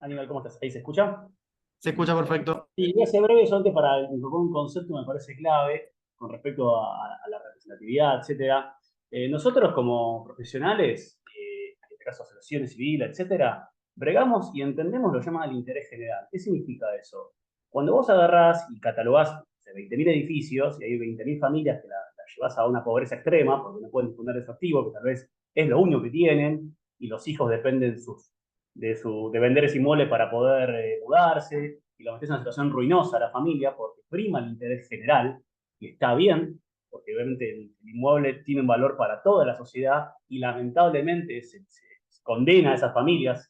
Aníbal, ¿cómo estás? ¿Ahí se escucha? Se escucha perfecto. Sí, voy a ser breve solamente para incorporar un concepto que me parece clave con respecto a la representatividad, etcétera. Nosotros como profesionales, en este caso asociaciones civiles, etcétera, bregamos y entendemos lo que llama el interés general. ¿Qué significa eso? Cuando vos agarrás y catalogás 20.000 edificios y hay 20.000 familias que la llevas a una pobreza extrema porque no pueden disponer de su activo, que tal vez es lo único que tienen, y los hijos dependen de vender ese inmueble para poder mudarse, y lo metes en una situación ruinosa a la familia porque prima el interés general, y está bien, porque obviamente el inmueble tiene un valor para toda la sociedad, y lamentablemente se condena a esas familias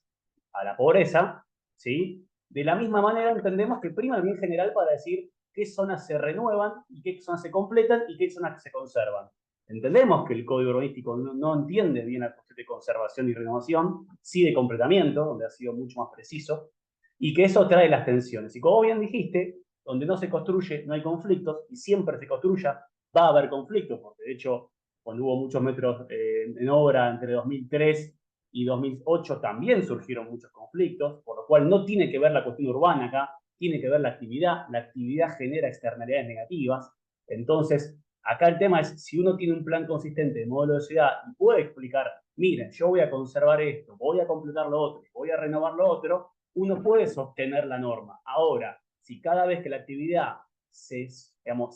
a la pobreza, ¿sí? De la misma manera entendemos que prima el bien general para decir qué zonas se renuevan, y qué zonas se completan, y qué zonas se conservan. Entendemos que el código urbanístico no entiende bien la cuestión de conservación y renovación, sí de completamiento, donde ha sido mucho más preciso, y que eso trae las tensiones. Y como bien dijiste, donde no se construye no hay conflictos, y siempre se construya va a haber conflictos, porque de hecho, cuando hubo muchos metros en obra entre 2003 y 2008 también surgieron muchos conflictos, por lo cual no tiene que ver la cuestión urbana acá, tiene que ver la actividad genera externalidades negativas. Entonces, acá el tema es, si uno tiene un plan consistente de modelo de ciudad y puede explicar, miren, yo voy a conservar esto, voy a completar lo otro, voy a renovar lo otro, uno puede sostener la norma. Ahora, si cada vez que la actividad se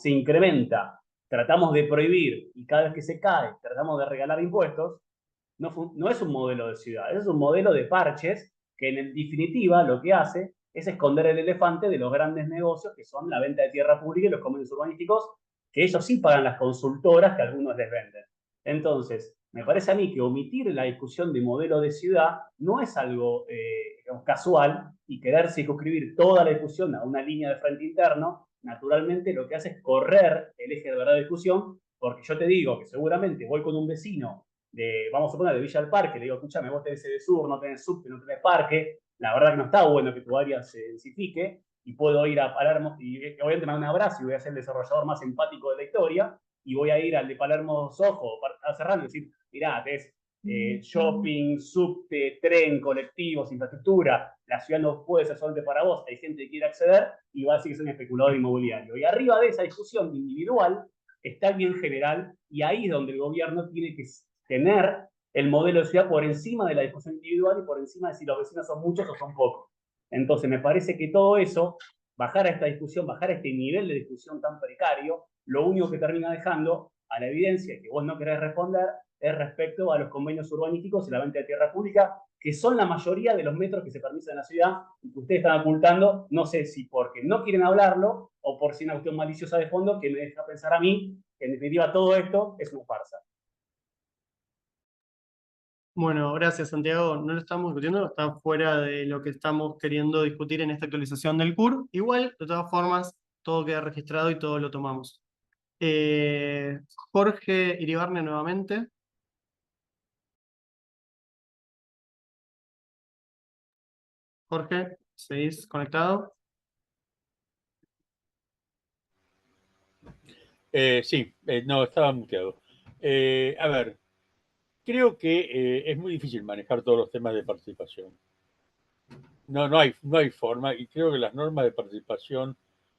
incrementa, tratamos de prohibir y cada vez que se cae, tratamos de regalar impuestos, no es un modelo de ciudad, es un modelo de parches que en definitiva lo que hace es esconder el elefante de los grandes negocios que son la venta de tierra pública y los convenios urbanísticos, que ellos sí pagan las consultoras que algunos les venden. Entonces, me parece a mí que omitir la discusión de modelo de ciudad no es algo casual, y querer circunscribir toda la discusión a una línea de frente interno, naturalmente lo que hace es correr el eje de verdad de discusión, porque yo te digo que seguramente voy con un vecino vamos a poner de Villa del Parque, le digo, escúchame, vos tenés sur, no tenés subte, no tenés parque, la verdad que no está bueno que tu área se densifique, y puedo ir a Palermo, y obviamente me da un abrazo y voy a ser el desarrollador más empático de la historia, y voy a ir al de Palermo Soho, a Serrano, y decir, mirá, tenés shopping, subte, tren, colectivos, infraestructura, la ciudad no puede ser solamente para vos, hay gente que quiere acceder, y va a decir que es un especulador inmobiliario. Y arriba de esa discusión individual está el bien general, y ahí es donde el gobierno tiene que tener el modelo de ciudad por encima de la discusión individual y por encima de si los vecinos son muchos o son pocos. Entonces me parece que todo eso, bajar a esta discusión, bajar a este nivel de discusión tan precario, lo único que termina dejando a la evidencia que vos no querés responder es respecto a los convenios urbanísticos y la venta de tierra pública, que son la mayoría de los metros que se permiten en la ciudad y que ustedes están ocultando, no sé si porque no quieren hablarlo o por si una cuestión maliciosa de fondo que me deja pensar a mí que en definitiva todo esto es una farsa. Bueno, gracias Santiago. No lo estamos discutiendo, está fuera de lo que estamos queriendo discutir en esta actualización del CUR. Igual, de todas formas, todo queda registrado y todo lo tomamos. Jorge Iribarne nuevamente. Jorge, ¿seguís conectado? Sí, no, estaba muteado. A ver, creo que es muy difícil manejar todos los temas de participación. No hay forma, y creo que las normas de participación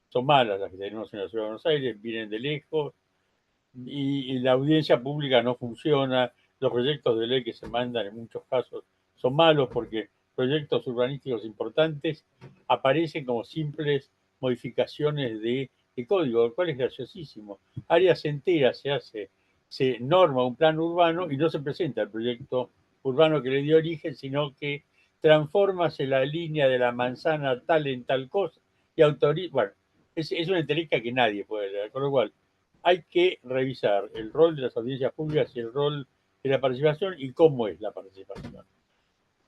son malas, las que tenemos en la Ciudad de Buenos Aires, vienen de lejos, y la audiencia pública no funciona, los proyectos de ley que se mandan en muchos casos son malos porque proyectos urbanísticos importantes aparecen como simples modificaciones de código, lo cual es graciosísimo. Áreas enteras se norma un plan urbano y no se presenta el proyecto urbano que le dio origen, sino que transformas la línea de la manzana tal en tal cosa y autoriza. Bueno, es una entelequia que nadie puede leer, con lo cual hay que revisar el rol de las audiencias públicas y el rol de la participación y cómo es la participación.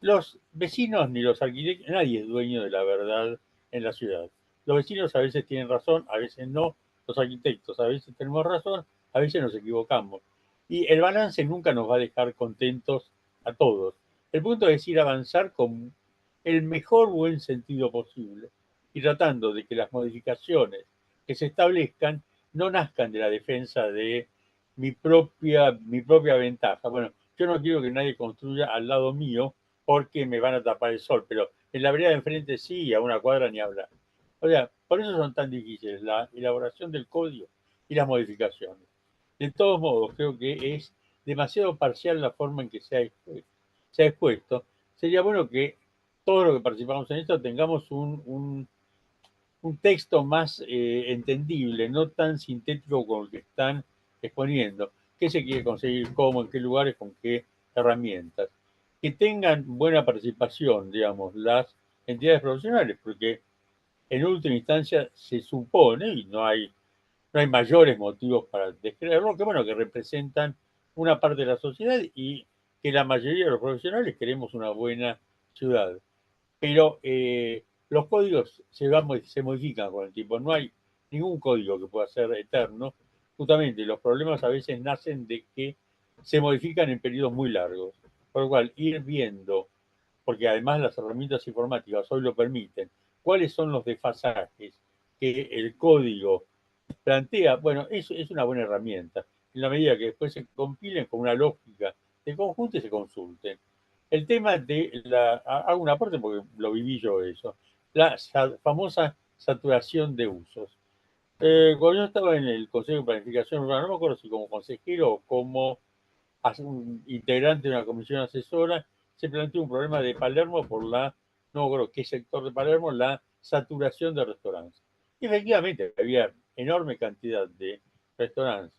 Los vecinos ni los arquitectos, nadie es dueño de la verdad en la ciudad. Los vecinos a veces tienen razón, a veces no. Los arquitectos a veces tenemos razón, a veces nos equivocamos. Y el balance nunca nos va a dejar contentos a todos. El punto es ir a avanzar con el mejor buen sentido posible y tratando de que las modificaciones que se establezcan no nazcan de la defensa de mi propia ventaja. Bueno, yo no quiero que nadie construya al lado mío porque me van a tapar el sol, pero en la vereda de enfrente sí, y a una cuadra ni hablar. O sea, por eso son tan difíciles la elaboración del código y las modificaciones. De todos modos, creo que es demasiado parcial la forma en que se ha expuesto. Sería bueno que todos los que participamos en esto tengamos un texto más entendible, no tan sintético como el que están exponiendo. ¿Qué se quiere conseguir? ¿Cómo? ¿En qué lugares? ¿Con qué herramientas? Que tengan buena participación, digamos, las entidades profesionales, porque en última instancia se supone, y no hay mayores motivos para descreerlo, que bueno, que representan una parte de la sociedad y que la mayoría de los profesionales queremos una buena ciudad. Pero los códigos se modifican con el tiempo, no hay ningún código que pueda ser eterno. Justamente los problemas a veces nacen de que se modifican en periodos muy largos. Por lo cual, ir viendo, porque además las herramientas informáticas hoy lo permiten, cuáles son los desfasajes que el código plantea. Bueno, eso es una buena herramienta, en la medida que después se compilen con una lógica de conjunto y se consulten. El tema de hago una parte porque lo viví yo eso, la famosa saturación de usos. Cuando yo estaba en el Consejo de Planificación Urbana, no me acuerdo si como consejero o como un integrante de una comisión asesora, se planteó un problema de Palermo por no me acuerdo qué sector de Palermo, la saturación de restaurantes. Y efectivamente había enorme cantidad de restaurantes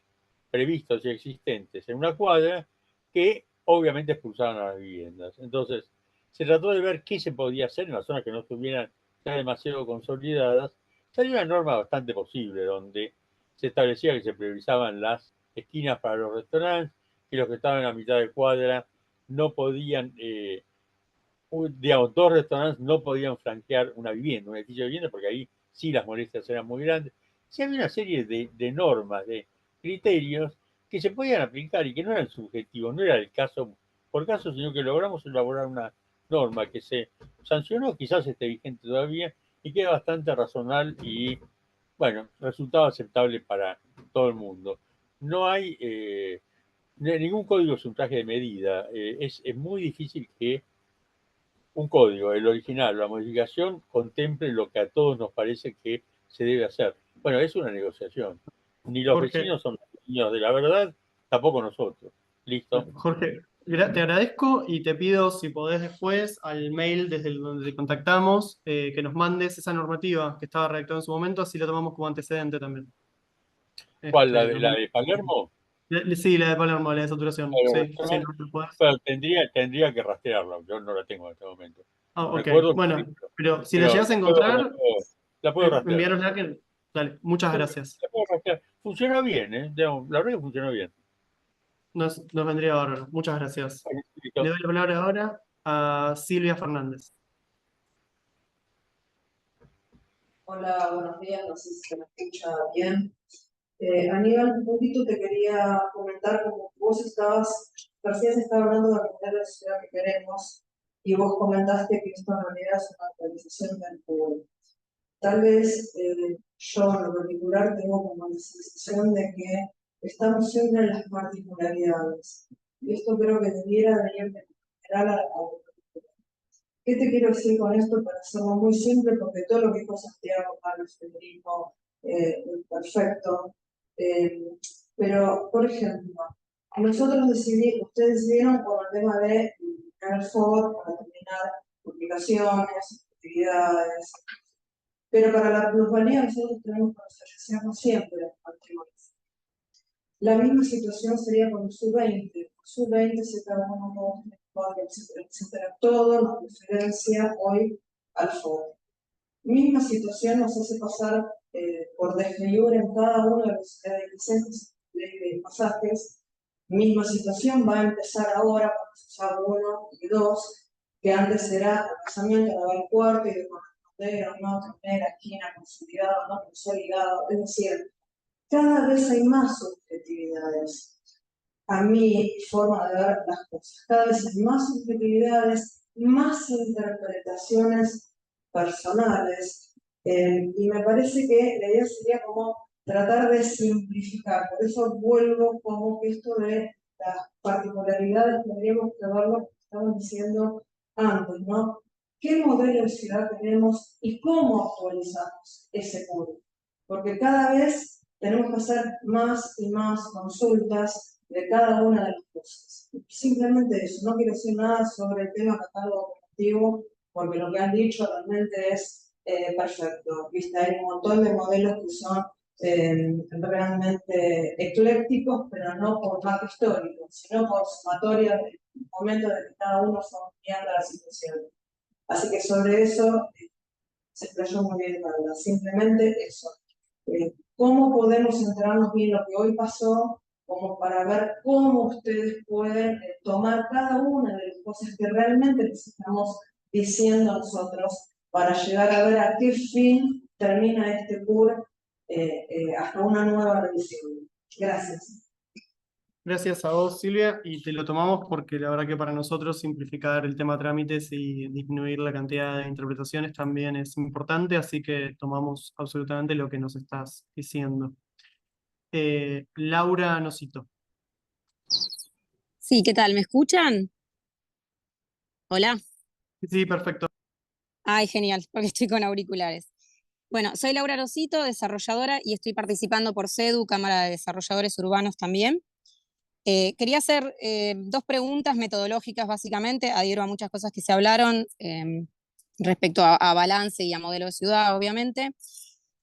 previstos y existentes en una cuadra que obviamente expulsaban a las viviendas. Entonces, se trató de ver qué se podía hacer en las zonas que no estuvieran ya demasiado consolidadas. Salió una norma bastante posible donde se establecía que se priorizaban las esquinas para los restaurantes, que los que estaban a mitad de cuadra no podían, digamos, dos restaurantes no podían franquear una vivienda, un edificio de vivienda, porque ahí sí las molestias eran muy grandes. Sí había una serie de normas, de criterios que se podían aplicar y que no eran subjetivos, no era el caso por caso, sino que logramos elaborar una norma que se sancionó, quizás esté vigente todavía, y que era bastante razonable y, bueno, resultaba aceptable para todo el mundo. No hay ningún código es un traje de medida. Es muy difícil que un código, el original, la modificación, contemple lo que a todos nos parece que se debe hacer. Bueno, es una negociación. Ni los Jorge, vecinos son los dueños de la verdad, tampoco nosotros. ¿Listo? Jorge, te agradezco y te pido si podés después al mail desde donde te contactamos que nos mandes esa normativa que estaba redactada en su momento, así la tomamos como antecedente también. ¿Cuál? Este, ¿La de Palermo? Sí, la de Palermo, la de saturación. Sí, sí, no te puedes. Pero tendría que rastrearla, yo no la tengo en este momento. Ah, ok. Recuerdo que sí, Bueno, pero si la llegas a la encontrar, puedo rastrear. enviárosla que. Dale, muchas gracias. La puedo rastrear. Funciona bien, Digamos, la verdad que funciona bien. Nos vendría bárbaro. Muchas gracias. Listo. Le doy la palabra ahora a Silvia Fernández. Hola, buenos días, no sé si se me escucha bien. Aníbal, un poquito te quería comentar, como vos recién se estaba hablando de la calidad de la ciudad que queremos, y vos comentaste que esto en realidad es una actualización del fútbol. Tal vez yo en lo particular tengo como la sensación de que estamos siempre en las particularidades, y esto creo que debiera venir de general a ¿qué te quiero decir con esto? Para hacerlo muy simple, porque todo lo que dijo Santiago, Carlos, Federico, perfecto. Pero, por ejemplo, nosotros ustedes decidieron por el tema de el FOD para terminar publicaciones, actividades, pero para la plusvalía nosotros tenemos que diferenciarnos siempre activos. La misma situación sería con el sub-20. El sub-20 se trabajó etcétera, todo nos referencia hoy al FOD. Misma situación nos hace pasar por desfigura en cada uno de los existentes pasajes. Misma situación va a empezar ahora con ya 1 y 2, que antes era el casamiento, lavar el cuarto y de corresponder o no tener esquina consolidado o no consolidado. Es decir, cada vez hay más subjetividades. A mi forma de ver las cosas. Cada vez hay más subjetividades, más interpretaciones personales, y me parece que la idea sería como tratar de simplificar. Por eso vuelvo como que esto de las particularidades tendríamos que ver lo que estamos diciendo antes, ¿no? ¿Qué modelo de ciudad tenemos y cómo actualizamos ese código? Porque cada vez tenemos que hacer más y más consultas de cada una de las cosas. Simplemente eso, no quiero decir nada sobre el tema catálogo operativo, porque lo que han dicho realmente es perfecto. ¿Viste? Hay un montón de modelos que son realmente eclécticos, pero no por marco histórico, sino por sumatoria del momento de que cada uno fue ampliando la situación. Así que sobre eso se explayó muy bien Paula. Simplemente eso. ¿Cómo podemos enterarnos bien lo que hoy pasó? Como para ver cómo ustedes pueden tomar cada una de las cosas que realmente les estamos diciendo nosotros para llegar a ver a qué fin termina este CUR hasta una nueva revisión. Gracias. Gracias a vos, Silvia, y te lo tomamos porque la verdad que para nosotros simplificar el tema trámites y disminuir la cantidad de interpretaciones también es importante, así que tomamos absolutamente lo que nos estás diciendo. Laura Nocito. Sí, ¿qué tal? ¿Me escuchan? Hola. Sí, perfecto. Ay, genial, porque estoy con auriculares. Bueno, soy Laura Rosito, desarrolladora, y estoy participando por CEDU, Cámara de Desarrolladores Urbanos también. Quería hacer dos preguntas metodológicas, básicamente. Adhiero a muchas cosas que se hablaron respecto a balance y a modelo de ciudad, obviamente.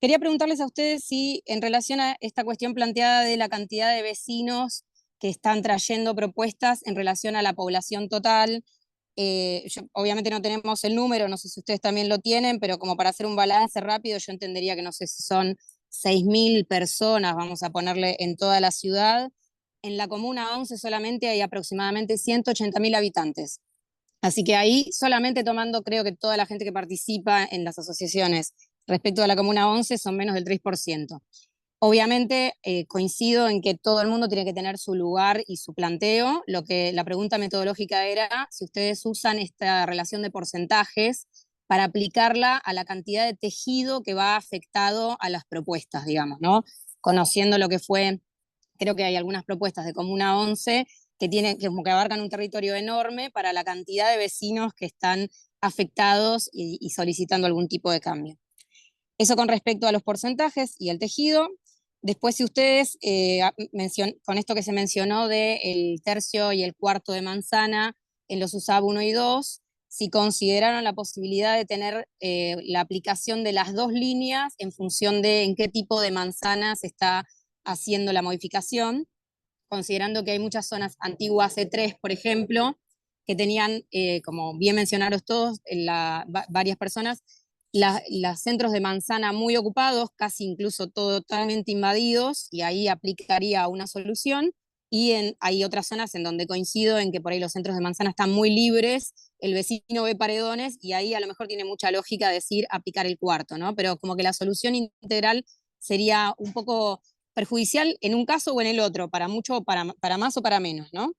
Quería preguntarles a ustedes si, en relación a esta cuestión planteada de la cantidad de vecinos que están trayendo propuestas en relación a la población total, obviamente no tenemos el número, no sé si ustedes también lo tienen, pero como para hacer un balance rápido, yo entendería que no sé si son 6.000 personas, vamos a ponerle, en toda la ciudad. En la Comuna 11 solamente hay aproximadamente 180.000 habitantes. Así que ahí, solamente tomando, creo que toda la gente que participa en las asociaciones respecto a la Comuna 11 son menos del 3%. Obviamente coincido en que todo el mundo tiene que tener su lugar y su planteo. La pregunta metodológica era si ustedes usan esta relación de porcentajes para aplicarla a la cantidad de tejido que va afectado a las propuestas, digamos, ¿no? Conociendo lo que fue, creo que hay algunas propuestas de Comuna 11 que como que abarcan un territorio enorme para la cantidad de vecinos que están afectados y solicitando algún tipo de cambio. Eso con respecto a los porcentajes y el tejido. Después, si ustedes, con esto que se mencionó del tercio y el cuarto de manzana en los USAB 1 y 2, si consideraron la posibilidad de tener la aplicación de las dos líneas en función de en qué tipo de manzana se está haciendo la modificación, considerando que hay muchas zonas antiguas C3, por ejemplo, que tenían, como bien mencionaron todos, varias personas, los centros de manzana muy ocupados, casi incluso totalmente invadidos, y ahí aplicaría una solución. Y hay otras zonas en donde coincido en que por ahí los centros de manzana están muy libres, el vecino ve paredones, y ahí a lo mejor tiene mucha lógica decir aplicar el cuarto, ¿no? Pero como que la solución integral sería un poco perjudicial en un caso o en el otro, para mucho, para más o para menos, ¿no?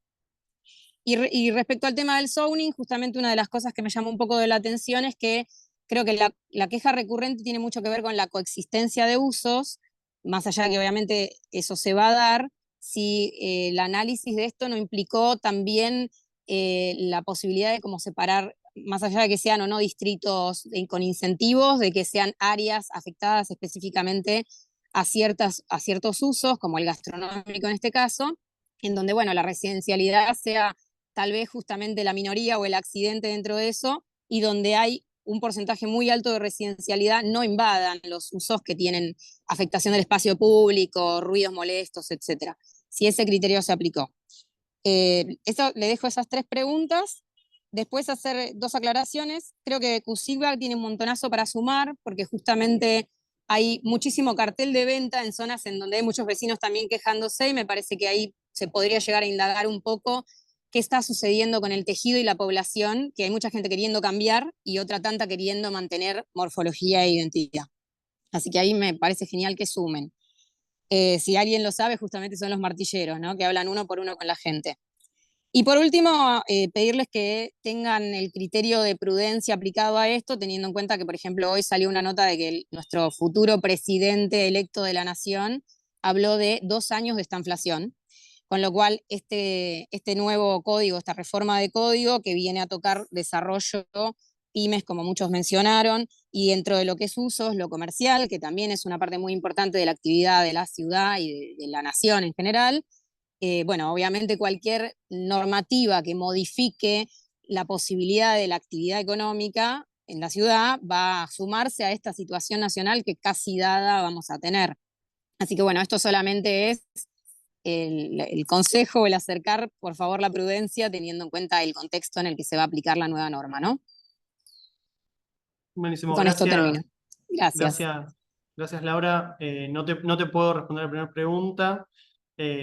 Y respecto al tema del zoning, justamente una de las cosas que me llamó un poco de la atención es que creo que la queja recurrente tiene mucho que ver con la coexistencia de usos, más allá de que obviamente eso se va a dar, si el análisis de esto no implicó también la posibilidad de como separar, más allá de que sean o no distritos con incentivos, de que sean áreas afectadas específicamente a ciertos usos, como el gastronómico en este caso, en donde, bueno, la residencialidad sea tal vez justamente la minoría o el accidente dentro de eso, y donde hay un porcentaje muy alto de residencialidad, no invadan los usos que tienen afectación del espacio público, ruidos molestos, etc. Si ese criterio se aplicó. Le dejo esas tres preguntas. Después hacer dos aclaraciones. Creo que CUSIVA tiene un montonazo para sumar, porque justamente hay muchísimo cartel de venta en zonas en donde hay muchos vecinos también quejándose, y me parece que ahí se podría llegar a indagar un poco qué está sucediendo con el tejido y la población, que hay mucha gente queriendo cambiar y otra tanta queriendo mantener morfología e identidad. Así que ahí me parece genial que sumen. Si alguien lo sabe, justamente son los martilleros, ¿no? Que hablan uno por uno con la gente. Y por último, pedirles que tengan el criterio de prudencia aplicado a esto, teniendo en cuenta que, por ejemplo, hoy salió una nota de que nuestro futuro presidente electo de la Nación habló de 2 años de estanflación, con lo cual este nuevo código, esta reforma de código que viene a tocar desarrollo, pymes, como muchos mencionaron, y dentro de lo que es usos, lo comercial, que también es una parte muy importante de la actividad de la ciudad y de la nación en general. Bueno, obviamente cualquier normativa que modifique la posibilidad de la actividad económica en la ciudad va a sumarse a esta situación nacional que casi dada vamos a tener. Así que bueno, esto solamente es el consejo, el acercar, por favor, la prudencia, teniendo en cuenta el contexto en el que se va a aplicar la nueva norma, ¿no? Buenísimo, Con esto gracias. termino. Gracias. Gracias, Laura. No te puedo responder la primera pregunta.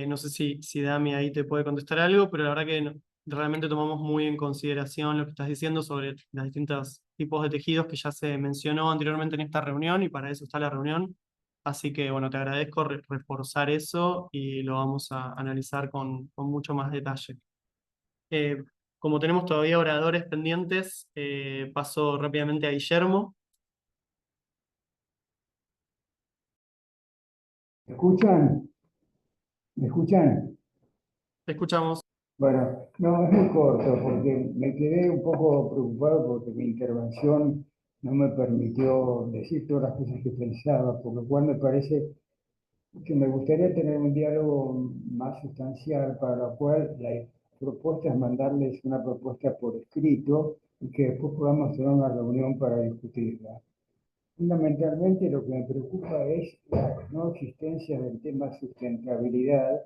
No sé si Dami ahí te puede contestar algo, pero la verdad que realmente tomamos muy en consideración lo que estás diciendo sobre los distintos tipos de tejidos que ya se mencionó anteriormente en esta reunión, y para eso está la reunión. Así que bueno, te agradezco reforzar eso y lo vamos a analizar con mucho más detalle. Como tenemos todavía oradores pendientes, paso rápidamente a Guillermo. ¿Me escuchan? ¿Me escuchan? Te escuchamos. Bueno, no, es muy corto porque me quedé un poco preocupado porque mi intervención no me permitió decir todas las cosas que pensaba, por lo cual me parece que me gustaría tener un diálogo más sustancial, para lo cual la propuesta es mandarles una propuesta por escrito y que después podamos tener una reunión para discutirla. Fundamentalmente lo que me preocupa es la no existencia del tema sustentabilidad,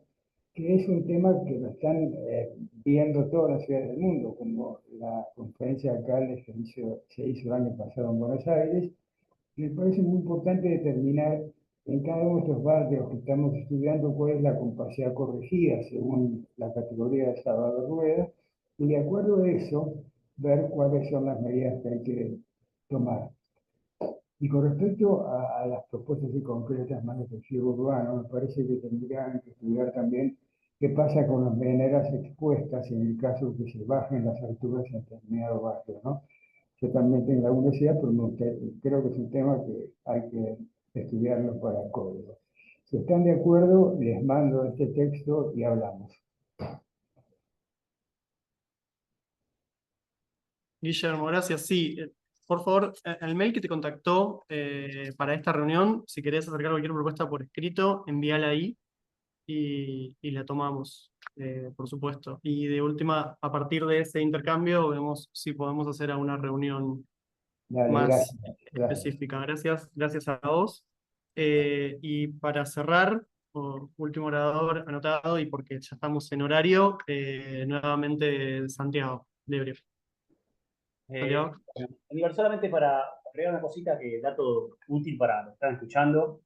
que es un tema que lo están viendo todas las ciudades del mundo, como la conferencia de alcaldes que se hizo el año pasado en Buenos Aires. Me parece muy importante determinar en cada uno de estos barrios que estamos estudiando cuál es la compacidad corregida según la categoría de sábado de ruedas, y de acuerdo a eso, ver cuáles son las medidas que hay que tomar. Y con respecto a las propuestas y concretas más de tejido urbano, me parece que tendrían que estudiar también qué pasa con las veneras expuestas en el caso de que se bajen las alturas en determinado barrio, ¿no? Yo también tengo alguna idea, pero creo que es un tema que hay que estudiarlo para el código. Si están de acuerdo, les mando este texto y hablamos. Guillermo, gracias. Sí, por favor, el mail que te contactó para esta reunión, si querés acercar cualquier propuesta por escrito, envíala ahí y la tomamos, por supuesto. Y de última, a partir de ese intercambio, vemos si podemos hacer alguna reunión Dale, más gracias. específica. Gracias a vos. Y para cerrar, último orador anotado, y porque ya estamos en horario, nuevamente Santiago Lebre. Santiago. Aníbal, solamente para agregar una cosita, que dato útil para los que están escuchando.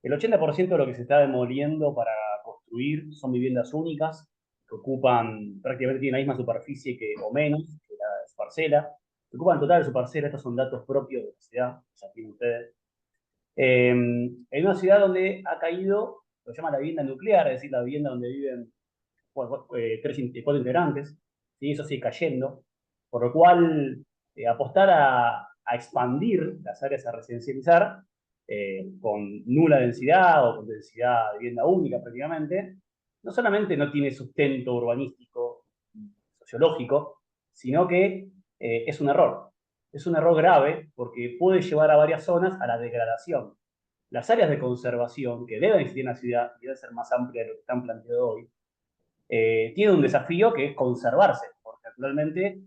El 80% de lo que se está demoliendo para construir son viviendas únicas, que ocupan, prácticamente tienen la misma superficie o menos que la de su parcela, que ocupan total de su parcela. Estos son datos propios de la ciudad, ya tienen ustedes. En una ciudad donde ha caído, lo llama la vivienda nuclear, es decir, la vivienda donde viven 4 integrantes, ¿sí? Eso sigue cayendo, por lo cual apostar a expandir las áreas a residencializar con nula densidad o con densidad de vivienda única prácticamente, no solamente no tiene sustento urbanístico, sociológico, sino que es un error. Es un error grave porque puede llevar a varias zonas a la degradación. Las áreas de conservación que deben existir en la ciudad, y deben ser más amplias de lo que están planteadas hoy, tiene un desafío que es conservarse, porque actualmente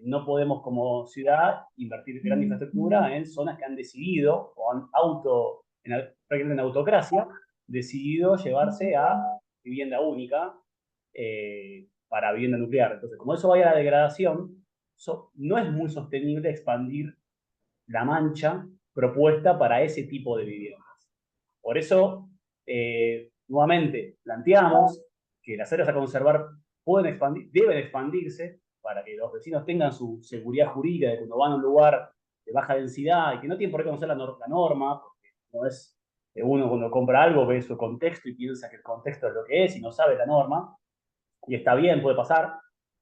no podemos como ciudad invertir gran infraestructura en zonas que han decidido, o han prácticamente en autocracia, decidido llevarse a vivienda única para vivienda nuclear. Entonces, como eso vaya a la degradación, no es muy sostenible expandir la mancha propuesta para ese tipo de viviendas. Por eso, nuevamente, planteamos que las áreas a conservar deben expandirse para que los vecinos tengan su seguridad jurídica de cuando van a un lugar de baja densidad y que no tienen por qué conocer la norma, porque no es uno cuando compra algo ve su contexto y piensa que el contexto es lo que es y no sabe la norma, y está bien, puede pasar,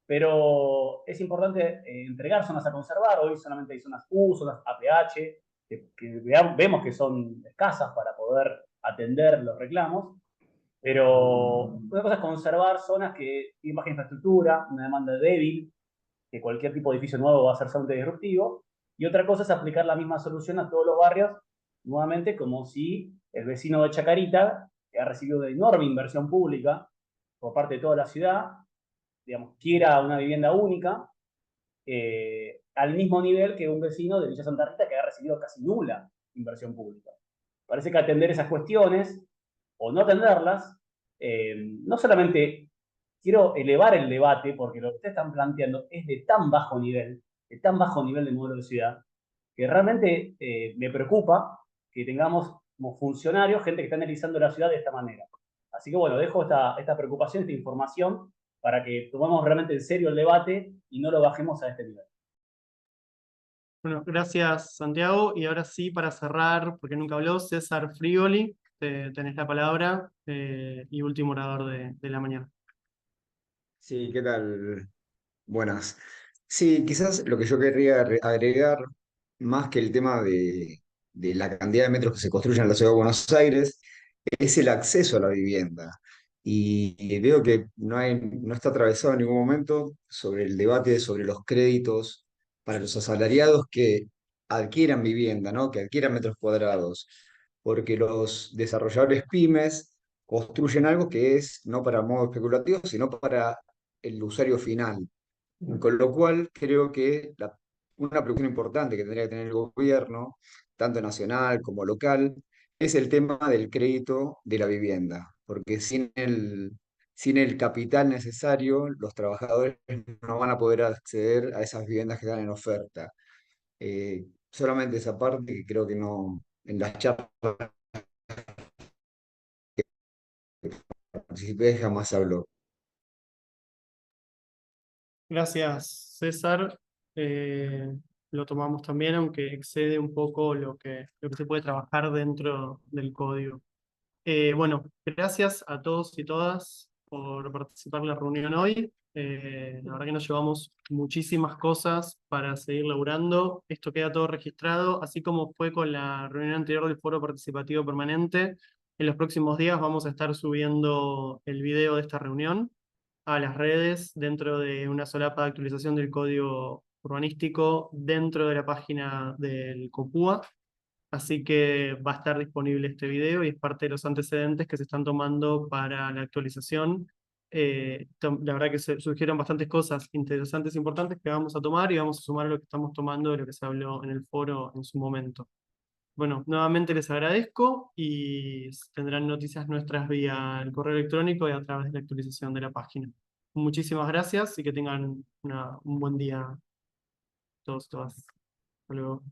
pero es importante entregar zonas a conservar. Hoy solamente hay zonas U, zonas APH, que vemos que son escasas para poder atender los reclamos, pero una cosa es conservar zonas que tienen baja infraestructura, una demanda débil, que cualquier tipo de edificio nuevo va a ser solamente disruptivo, y otra cosa es aplicar la misma solución a todos los barrios, nuevamente como si el vecino de Chacarita, que ha recibido una enorme inversión pública por parte de toda la ciudad, digamos, quiera una vivienda única, al mismo nivel que un vecino de Villa Santa Rita que ha recibido casi nula inversión pública. Parece que atender esas cuestiones, o no atenderlas, no solamente quiero elevar el debate, porque lo que ustedes están planteando es de tan bajo nivel de modelo de ciudad, que realmente me preocupa que tengamos como funcionarios gente que está analizando la ciudad de esta manera. Así que bueno, dejo esta preocupación, esta información, para que tomemos realmente en serio el debate y no lo bajemos a este nivel. Bueno, gracias Santiago. Y ahora sí, para cerrar, porque nunca habló, César Frigoli, tenés la palabra, y último orador de la mañana. Sí, ¿qué tal? Buenas. Sí, quizás lo que yo querría agregar, más que el tema de la cantidad de metros que se construyen en la ciudad de Buenos Aires, es el acceso a la vivienda. y veo que no está atravesado en ningún momento sobre el debate sobre los créditos para los asalariados que adquieran vivienda, ¿no? Que adquieran metros cuadrados, porque los desarrolladores pymes construyen algo que es no para modo especulativo, sino para el usuario final. Con lo cual, creo que una preocupación importante que tendría que tener el gobierno, tanto nacional como local, es el tema del crédito de la vivienda, porque sin el capital necesario, los trabajadores no van a poder acceder a esas viviendas que están en oferta. Solamente esa parte que creo que no, en las charlas que participé jamás se habló. Gracias, César. Lo tomamos también, aunque excede un poco lo que se puede trabajar dentro del código. Bueno, gracias a todos y todas por participar en la reunión hoy. La verdad que nos llevamos muchísimas cosas para seguir laburando. Esto queda todo registrado, así como fue con la reunión anterior del Foro Participativo Permanente. En los próximos días vamos a estar subiendo el video de esta reunión a las redes dentro de una solapa de actualización del código urbanístico dentro de la página del COPUA. Así que va a estar disponible este video y es parte de los antecedentes que se están tomando para la actualización. La verdad que surgieron bastantes cosas interesantes e importantes que vamos a tomar y vamos a sumar a lo que estamos tomando de lo que se habló en el foro en su momento. Bueno, nuevamente les agradezco y tendrán noticias nuestras vía el correo electrónico y a través de la actualización de la página. Muchísimas gracias y que tengan un buen día todos, todas. Hasta luego.